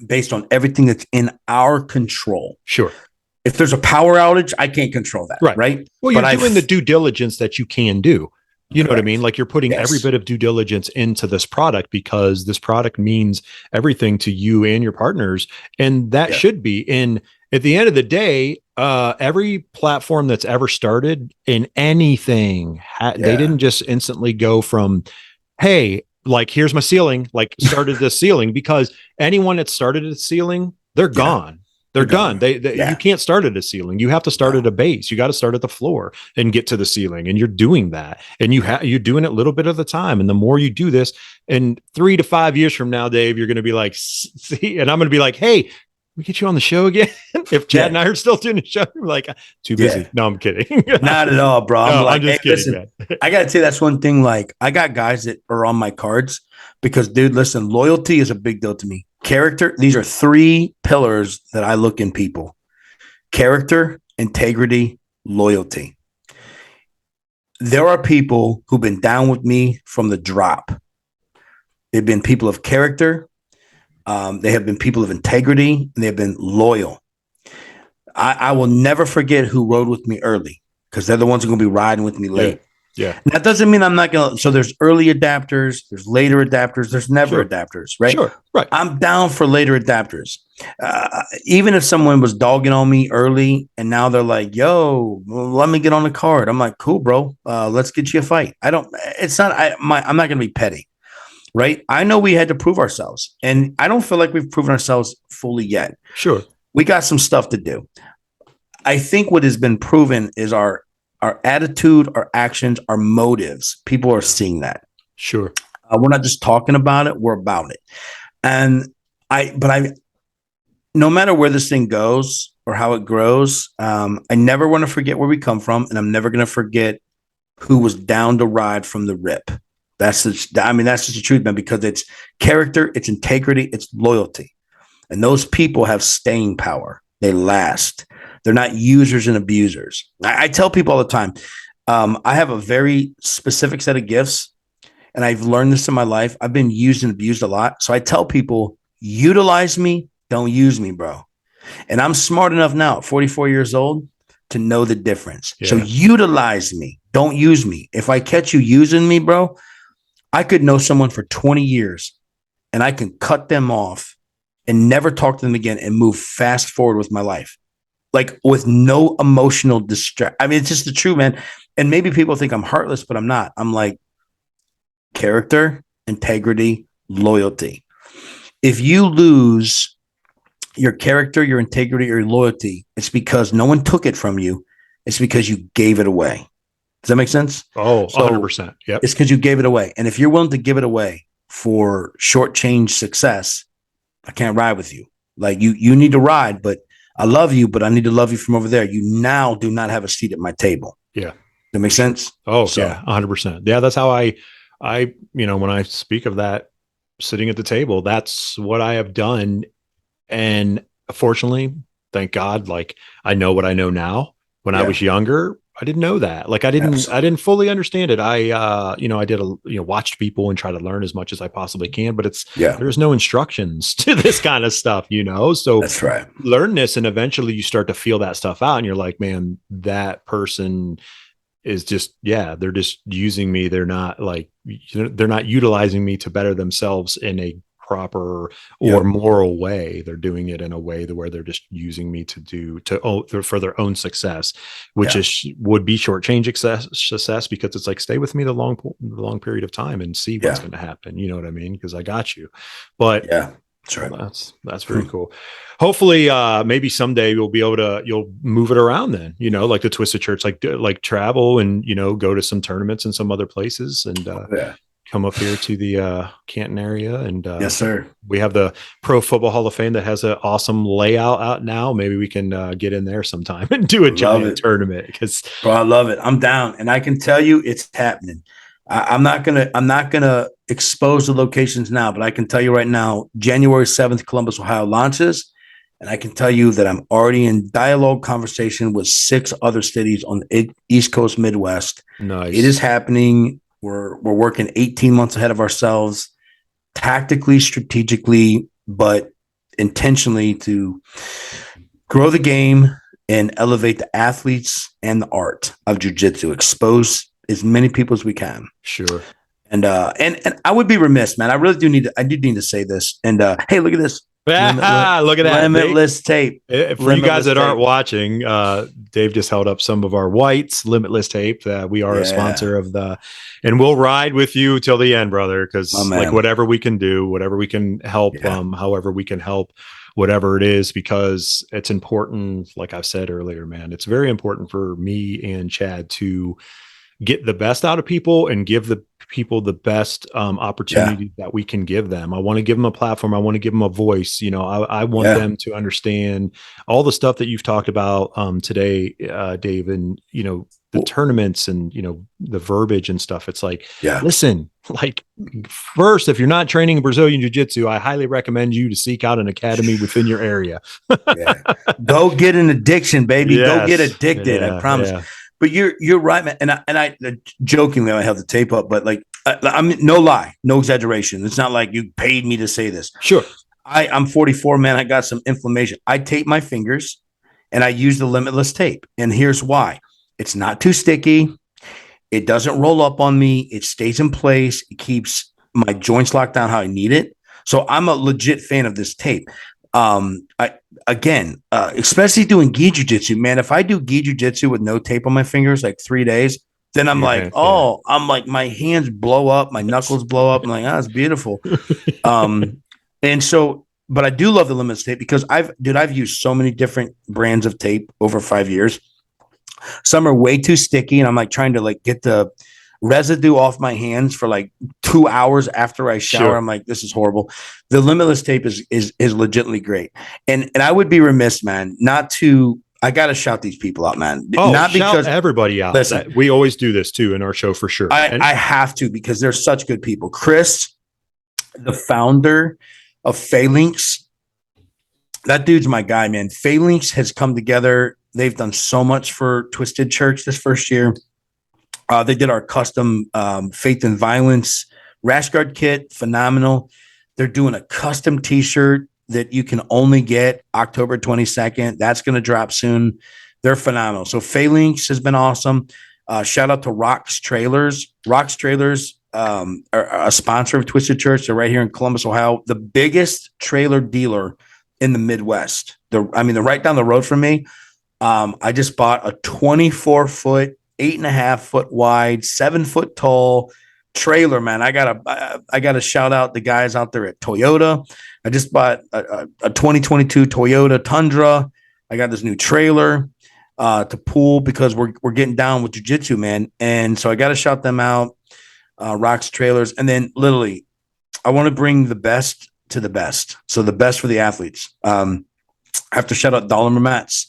based on everything that's in our control. Sure. If there's a power outage, I can't control that, right? Well, you're doing the due diligence that you can do. You know what I mean? Like you're putting Yes. every bit of due diligence into this product because this product means everything to you and your partners. And that should be. And at the end of the day, every platform that's ever started in anything, they didn't just instantly go from, hey, like, here's my ceiling, like started the ceiling, because anyone that started at the ceiling, they're gone. They're done. You can't start at a ceiling. You have to start at a base. You got to start at the floor and get to the ceiling. And you're doing that. And you're doing it a little bit at a time. And the more you do this, and 3 to 5 years from now, Dave, you're going to be like, see, and I'm going to be like, hey, we get you on the show again. If Chad and I are still doing the show, you're like, too busy. No, I'm kidding. Not at all, bro. I'm just kidding, listen, man. I got to tell you, that's one thing. Like, I got guys that are on my cards because, dude, listen, loyalty is a big deal to me. Character, these are 3 pillars that I look in people: character, integrity, loyalty. There are people who've been down with me from the drop. They've been people of character. They have been people of integrity, and they've been loyal. I will never forget who rode with me early, because they're the ones who are going to be riding with me late. Yeah. That doesn't mean I'm not going to. So there's early adapters, there's later adapters, there's never adapters, right? Sure. Right. I'm down for later adapters. Even if someone was dogging on me early and now they're like, yo, let me get on the card. I'm like, cool, bro. Let's get you a fight. I'm not going to be petty, right? I know we had to prove ourselves, and I don't feel like we've proven ourselves fully yet. Sure. We got some stuff to do. I think what has been proven is our attitude, our actions, our motives. People are seeing that. Sure. We're not just talking about it, we're about it. And no matter where this thing goes or how it grows, I never want to forget where we come from. And I'm never going to forget who was down to ride from the rip. That's just the truth, man, because it's character, it's integrity, it's loyalty. And those people have staying power. They last. They're not users and abusers. I tell people all the time, I have a very specific set of gifts, and I've learned this in my life. I've been used and abused a lot. So I tell people, utilize me, don't use me, bro. And I'm smart enough now at 44 years old to know the difference. Yeah. So utilize me, don't use me. If I catch you using me, bro, I could know someone for 20 years and I can cut them off and never talk to them again and move fast forward with my life. Like, with no emotional distress. I mean, it's just the truth, man. And maybe people think I'm heartless, but I'm not. I'm like, character, integrity, loyalty. If you lose your character, your integrity, or your loyalty, it's because no one took it from you. It's because you gave it away. Does that make sense? Oh, 100%. Yeah. It's because you gave it away. And if you're willing to give it away for shortchange success, I can't ride with you. Like, you need to ride, but I love you, but I need to love you from over there. You now do not have a seat at my table. Yeah. That makes sense? Oh, so. Yeah, 100%. Yeah, that's how I, when I speak of that, sitting at the table, that's what I have done. And fortunately, thank God, like, I know what I know now. When I was younger, I didn't know that. Like I didn't fully understand it. I watched people and try to learn as much as I possibly can, but there's no instructions to this kind of stuff, So that's right. Learn this, and eventually you start to feel that stuff out, and you're like, man, that person is just, they're just using me. They're not they're not utilizing me to better themselves in a proper or moral way. They're doing it in a way where they're just using me for their own success, which would be shortchange success, because it's like, stay with me the long period of time and see what's going to happen. You know what I mean? Because I got you. But that's right. That's very cool. Hopefully, maybe someday you'll move it around then, like the Twisted Church, like travel and, go to some tournaments in some other places and, come up here to the Canton area. And yes, sir. We have the Pro Football Hall of Fame that has an awesome layout out now. Maybe we can get in there sometime and do a giant tournament. Bro, I love it. I'm down. And I can tell you it's happening. I'm not gonna expose the locations now, but I can tell you right now, January 7th, Columbus, Ohio launches. And I can tell you that I'm already in dialogue conversation with 6 other cities on the East Coast, Midwest. Nice. It is happening. We're working 18 months ahead of ourselves, tactically, strategically, but intentionally to grow the game and elevate the athletes and the art of jiu-jitsu, expose as many people as we can. Sure. And I would be remiss, man. I really do need to say this. And hey, look at this. Look at that. LimitLess tape. For you guys that aren't watching, Dave just held up some of our whites, LimitLess tape. We are a sponsor of and we'll ride with you till the end, brother. Because whatever we can do, whatever we can help, however we can help, whatever it is, because it's important. Like I've said earlier, man, it's very important for me and Chad to get the best out of people and give the people the best opportunity that we can give them. I want to give them a platform. I want to give them a voice. I want them to understand all the stuff that you've talked about today, Dave, and, the tournaments and, the verbiage and stuff. It's like, listen, first, if you're not training in Brazilian Jiu-Jitsu, I highly recommend you to seek out an academy within your area. Go get an addiction, baby. Go get addicted. I promise. Yeah. But you're right, man. And I jokingly, I have the tape up, but I'm no lie, no exaggeration. It's not like you paid me to say this. Sure. I'm 44, man. I got some inflammation. I tape my fingers and I use the LimitLess tape. And here's why. It's not too sticky. It doesn't roll up on me. It stays in place. It keeps my joints locked down how I need it. So I'm a legit fan of this tape. Especially doing gi jiu-jitsu, man. If I do gi jiu-jitsu with no tape on my fingers, 3 days, then I'm I'm like, my hands blow up, my knuckles blow up. I'm like, it's beautiful. And so, but I do love the LimitLess tape because I've used so many different brands of tape over 5 years. Some are way too sticky, and I'm trying to get the residue off my hands for 2 hours after I shower. Sure. I'm like, this is horrible. The LimitLess tape is legitimately great. And I would be remiss, man, I got to shout these people out, man. Not because everybody out. Listen, we always do this too in our show for sure. I have to, because they're such good people. Chris, the founder of Phalanx, that dude's my guy, man. Phalanx has come together. They've done so much for Twisted Church this first year. They did our custom Faith and Violence rash-guard kit. Phenomenal. They're doing a custom t-shirt that you can only get October 22nd. That's going to drop soon. They're phenomenal. So Phalanx has been awesome. Shout out to Rock's Trailers. Rock's Trailers are a sponsor of Twisted Church. They're right here in Columbus, Ohio. The biggest trailer dealer in the Midwest. They're right down the road from me. I just bought a 24-foot, 8.5-foot wide, 7-foot tall trailer, man. I gotta shout out the guys out there at Toyota. I just bought a 2022 Toyota Tundra. I got this new trailer to pull because we're getting down with jiu-jitsu, man. And so I got to shout them out, Rock's Trailers. And then literally, I want to bring the best to the best. So the best for the athletes. I have to shout out Dollamur Mats.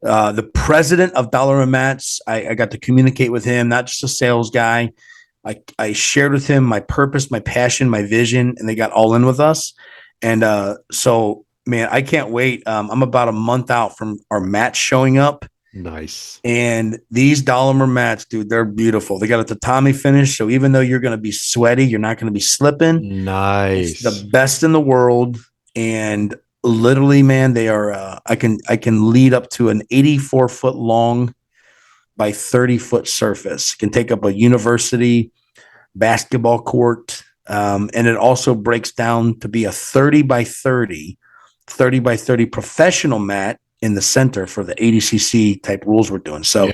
The president of Dollamur Mats, I got to communicate with him, not just a sales guy. I shared with him my purpose, my passion, my vision, and they got all in with us. And so, man, I can't wait. I'm about a month out from our match showing up. Nice. And these Dollamur mats, dude, they're beautiful. They got a tatami finish, so even though you're going to be sweaty, you're not going to be slipping. Nice. It's the best in the world, and literally, man, they are. I can lead up to an 84-foot long by 30-foot surface. Can take up a university basketball court, and it also breaks down to be a 30 by 30 professional mat in the center for the ADCC type rules we're doing. So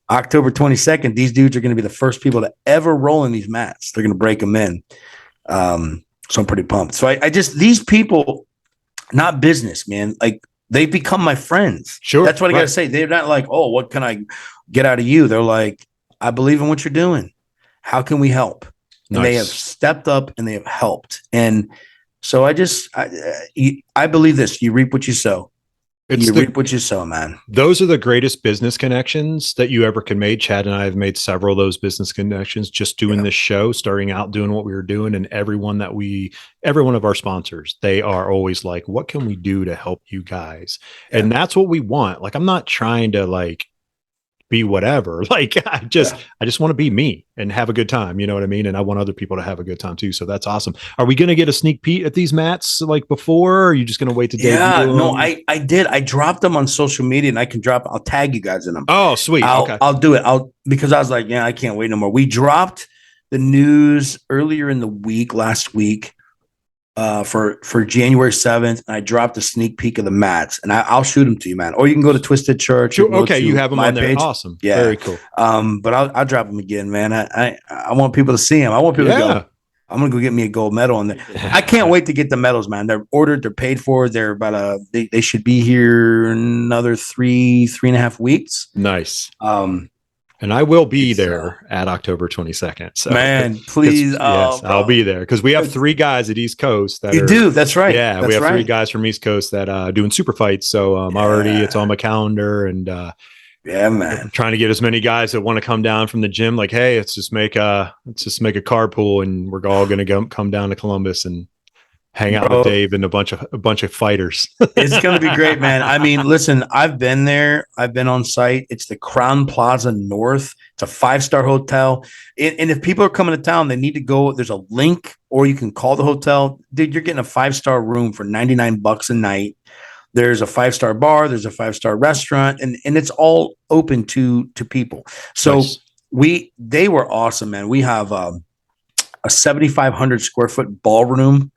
October 22nd, these dudes are going to be the first people to ever roll in these mats. They're going to break them in. So I'm pretty pumped. So I just, these people, not business, man, like they've become my friends. Sure. That's what I got to say. They're not like, oh, what can I get out of you? They're like, I believe in what you're doing. How can we help? And they have stepped up and they have helped. And so I believe this, you reap what you sow. You reap what you sow, man. Those are the greatest business connections that you ever can make. Chad and I have made several of those business connections just doing this show, starting out doing what we were doing. And every one of our sponsors, they are always like, what can we do to help you guys? And that's what we want. Like, I'm not trying to like be whatever. Like I just want to be me and have a good time. You know what I mean? And I want other people to have a good time too. So that's awesome. Are we going to get a sneak peek at these mats like before? Or are you just going to wait to debut? No, I did. I dropped them on social media and I'll tag you guys in them. Oh, sweet. Okay. I'll do it. Because I was like, I can't wait no more. We dropped the news earlier in the week, last week, for January 7th, and I dropped a sneak peek of the mats, and I'll shoot them to you, man. Or you can go to Twisted Church. Okay, you have them on there. Page. Awesome. Yeah, very cool. But I'll drop them again, man. I want people to see them. I want people to go. I'm gonna go get me a gold medal on there. I can't wait to get the medals, man. They're ordered. They're paid for. They're about they should be here another 3.5 weeks. Nice. And I will be there at October 22nd. So, man, please. Yes, I'll be there because we have 3 guys at East Coast that do. That's right. Yeah, we have 3 guys from East Coast that doing super fights. So already it's on my calendar, and man, trying to get as many guys that want to come down from the gym. Like, hey, let's just make a carpool, and we're all going to come down to Columbus and hang out with Dave and a bunch of fighters. It's going to be great, man. I mean, listen, I've been there. I've been on site. It's the Crown Plaza North. It's a 5-star hotel. And if people are coming to town, they need to go. There's a link, or you can call the hotel. Dude, you're getting a 5-star room for $99 a night. There's a 5-star bar. There's a 5-star restaurant, and it's all open to people. So they were awesome, man. We have a 7,500 square foot ballroom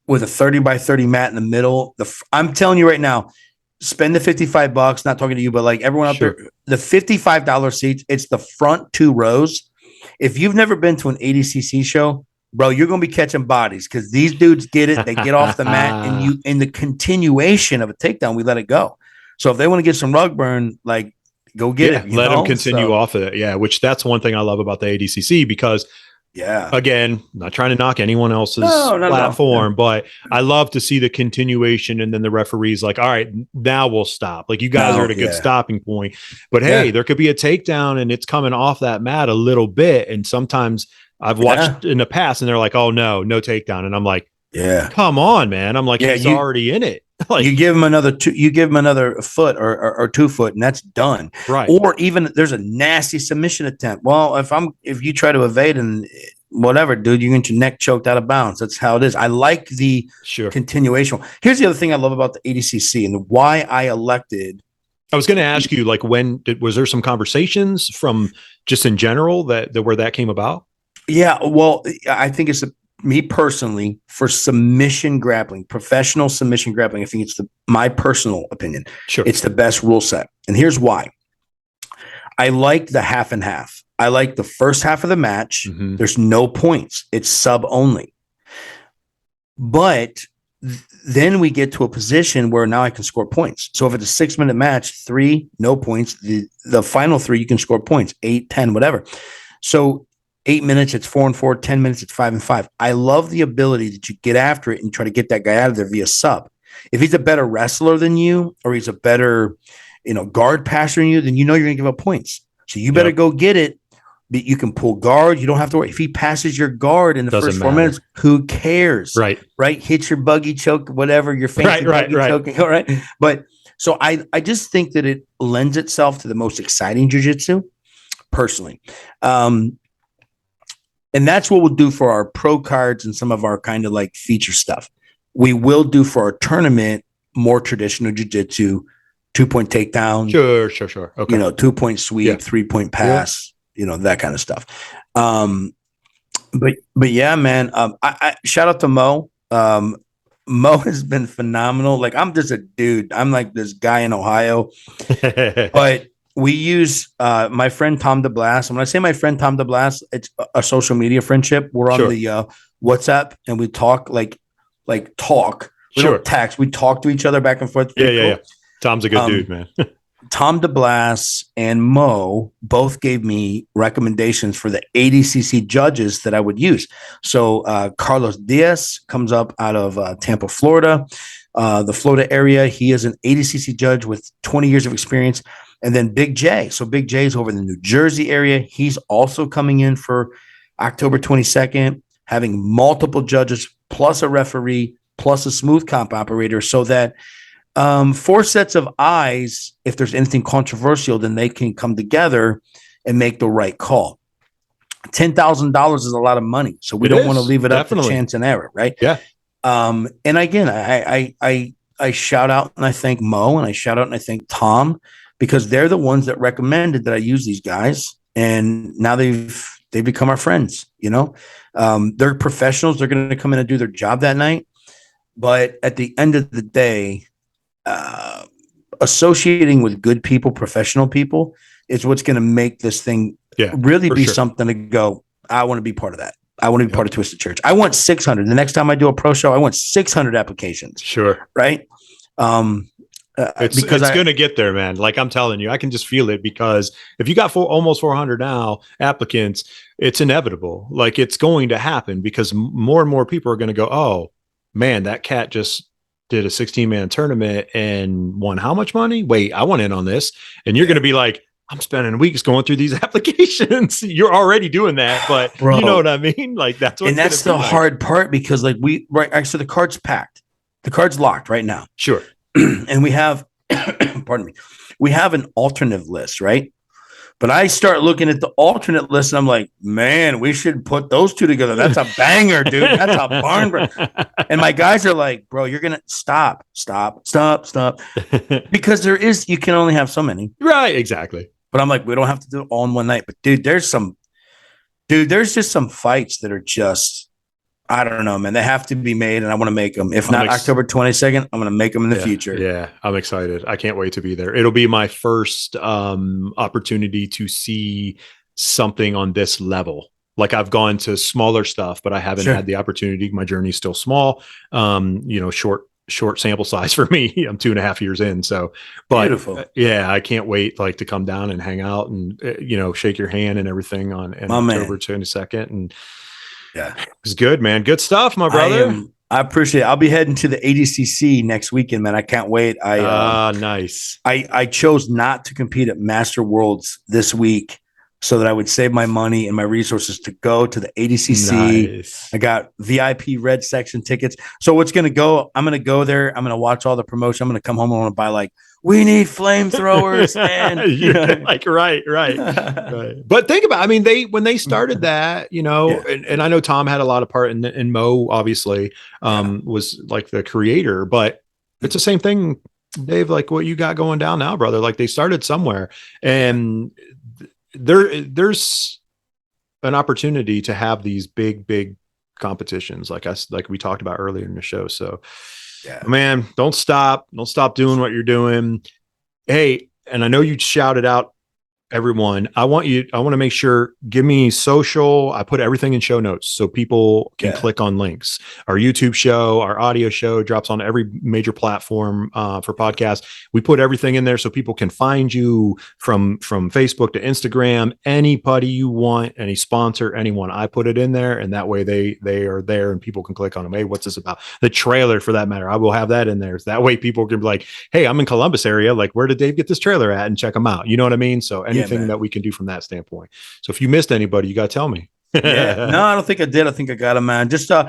with a 30 by 30 mat in the middle. I'm telling you right now, spend the $55, not talking to you, but like everyone out there, the $55 seats, it's the front 2 rows. If you've never been to an ADCC show, bro, you're going to be catching bodies because these dudes get it. They get off the mat, and you, in the continuation of a takedown, we let it go. So if they want to get some rug burn, like go get it. Let them continue off of it. Yeah. Which that's one thing I love about the ADCC because again, not trying to knock anyone else's platform, but I love to see the continuation, and then the referee's like, all right, now we'll stop. Like, you guys are at a good stopping point, but hey, there could be a takedown and it's coming off that mat a little bit. And sometimes I've watched in the past and they're like, oh no takedown. And I'm like, come on, man. I'm like, he's already in it. Like, you give him another foot or 2 foot, and that's done. Right. Or even there's a nasty submission attempt. Well, if you try to evade and whatever, dude, you're going to neck choked out of bounds. That's how it is. I like the continuation. Here's the other thing I love about the ADCC and why I elected. I was going to ask you, like, was there some conversations from just in general that where that came about? Yeah. Well, I think it's me personally, for submission grappling, professional submission grappling, I think it's my personal opinion. Sure. It's the best rule set. And here's why. I like the half and half. I like the first half of the match. Mm-hmm. There's no points. It's sub only. But then we get to a position where now I can score points. So if it's a 6-minute match, 3, no points. The final 3, you can score points, 8, 10, whatever. So 8 minutes, it's 4-4, 10 minutes, it's 5-5. I love the ability that you get after it and try to get that guy out of there via sub. If he's a better wrestler than you, or he's a better, guard passer than you, then you're going to give up points. So you better go get it You can pull guard. You don't have to worry. If he passes your guard in the Doesn't first 4 matter. minutes, who cares? Right. Hits your buggy choke, whatever, your fancy buggy choking. All right. But so I just think that it lends itself to the most exciting jiu-jitsu, personally. And that's what we'll do for our pro cards and some of our kind of like feature stuff. We will do for our tournament more traditional jiu-jitsu, 2-point takedown. Sure. Okay. 2-point sweep, 3-point pass, that kind of stuff. But yeah, man, I shout out to Mo. Mo has been phenomenal. Like, I'm just a dude. I'm like this guy in Ohio, but we use my friend Tom DeBlas. And when I say my friend Tom DeBlas, it's a social media friendship. We're on the WhatsApp, and we talk like talk. We don't text. We talk to each other back and forth. Yeah. Tom's a good dude, man. Tom DeBlas and Mo both gave me recommendations for the ADCC judges that I would use. So Carlos Diaz comes up out of Tampa, Florida, the Florida area. He is an ADCC judge with 20 years of experience. And then Big J. So Big J is over in the New Jersey area. He's also coming in for October 22nd, having multiple judges plus a referee plus a smooth comp operator, so that 4 sets of eyes, if there's anything controversial, then they can come together and make the right call. $10,000 is a lot of money, so we don't want to leave it up to chance and error, right? Yeah. And again, I shout out and I thank Mo, and I shout out and I thank Tom, because they're the ones that recommended that I use these guys, and now they've become our friends. They're professionals. They're going to come in and do their job that night, but at the end of the day, associating with good people, professional people, is what's going to make this thing really be something to go, I want to be part of that. I want to be part of Twisted Church. I want 600. The next time I do a pro show, I want 600 applications. Sure. Right. It's going to get there, man. Like I'm telling you, I can just feel it, because if you got almost 400 now applicants, it's inevitable. Like, it's going to happen, because more and more people are going to go, oh man, that cat just did a 16-man tournament and won how much money? Wait, I want in on this. And you're going to be like, I'm spending weeks going through these applications. You're already doing that, but bro, you know what I mean? Like, that's the hard part, because like so the card's packed. The card's locked right now. Sure. And we have, pardon me, we have an alternate list, right? But I start looking at the alternate list and I'm like, man, we should put those two together. That's a banger, dude. That's a barn burner. And my guys are like, bro, you're going to stop. Because you can only have so many. Right, exactly. But I'm like, we don't have to do it all in one night. But there's just some fights that are just, I don't know, man. They have to be made, and I want to make them. If not October 22nd, I'm going to make them in the future. Yeah, I'm excited. I can't wait to be there. It'll be my first opportunity to see something on this level. Like, I've gone to smaller stuff, but I haven't had the opportunity. My journey's still small. Short sample size for me. I'm 2.5 years in. So, but beautiful. I can't wait to come down and hang out and, shake your hand and everything on October 22nd. And it's good, man. Good stuff, my brother. I appreciate it. I'll be heading to the ADCC next weekend, man. I can't wait. Nice. I chose not to compete at Master Worlds this week so that I would save my money and my resources to go to the ADCC. Nice. I got VIP red section tickets. So I'm going to go there. I'm going to watch all the promotion. I'm going to come home and want to buy we need flamethrowers. And right. But think about, when they started that, and I know Tom had a lot of part in Mo, obviously, was like the creator, but it's the same thing, Dave, like what you got going down now, brother. Like, they started somewhere, and there's an opportunity to have these big competitions like we talked about earlier in the show. So man, don't stop doing what you're doing. Hey, and I know you shouted out everyone. I want to make sure, give me social. I put everything in show notes so people can click on links. Our YouTube show, our audio show drops on every major platform for podcasts. We put everything in there so people can find you from Facebook to Instagram, anybody you want, any sponsor, anyone. I put it in there, and that way they are there and people can click on them. Hey, what's this about? The trailer, for that matter, I will have that in there. So that way people can be like, hey, I'm in Columbus area. Like, where did Dave get this trailer at? And check them out. You know what I mean? So anything anything that we can do from that standpoint. So if you missed anybody, you got to tell me. Yeah, no, I don't think I did. I think I got him, man. Just I'm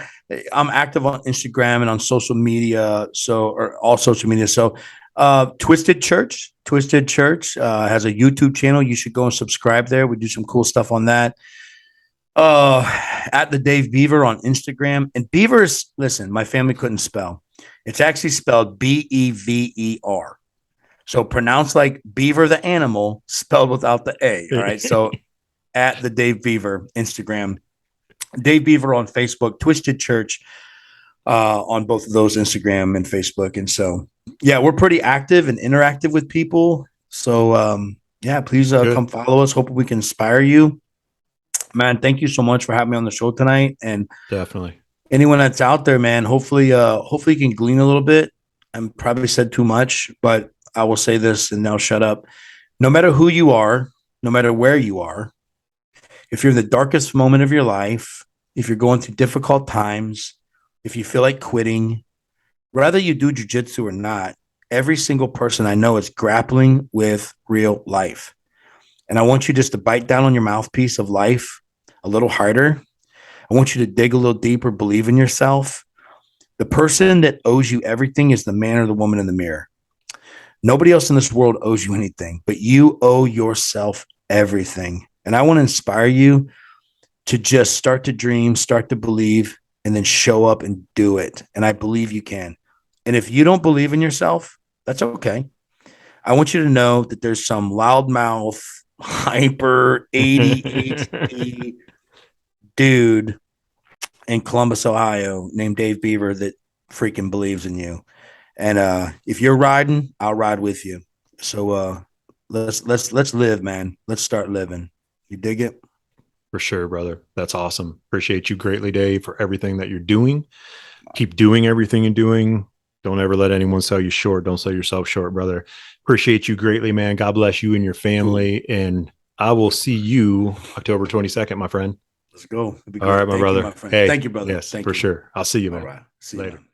active on Instagram and on social media, or all social media. So Twisted Church has a YouTube channel. You should go and subscribe there. We do some cool stuff on that. At the Dave Bever on Instagram. And Bever is, listen, my family couldn't spell. It's actually spelled Bever. So pronounced like Beaver the animal, spelled without the A. All right. So at the Dave Bever Instagram, Dave Bever on Facebook, Twisted Church on both of those, Instagram and Facebook. And so, yeah, we're pretty active and interactive with people. So, yeah, please come follow us. Hope we can inspire you. Man, thank you so much for having me on the show tonight. And definitely anyone that's out there, man, hopefully you can glean a little bit. I probably said too much, but I will say this and now shut up. No matter who you are, no matter where you are, if you're in the darkest moment of your life, if you're going through difficult times, if you feel like quitting, whether you do jiu-jitsu or not, every single person I know is grappling with real life. And I want you just to bite down on your mouthpiece of life a little harder. I want you to dig a little deeper, believe in yourself. The person that owes you everything is the man or the woman in the mirror. Nobody else in this world owes you anything, but you owe yourself everything. And I want to inspire you to just start to dream, start to believe, and then show up and do it. And I believe you can. And if you don't believe in yourself, that's okay. I want you to know that there's some loudmouth, hyper ADHD dude in Columbus, Ohio, named Dave Bever that freaking believes in you. And if you're riding, I'll ride with you. So let's live, man. Let's start living. You dig it? For sure, brother. That's awesome. Appreciate you greatly, Dave, for everything that you're doing. Keep doing everything you're doing. Don't ever let anyone sell you short. Don't sell yourself short, brother. Appreciate you greatly, man. God bless you and your family. And I will see you October 22nd, my friend. Let's go. All right, my brother. Hey, thank you, brother. Yes, thank for you. sure. I'll see you, man. All right. See you later. Man.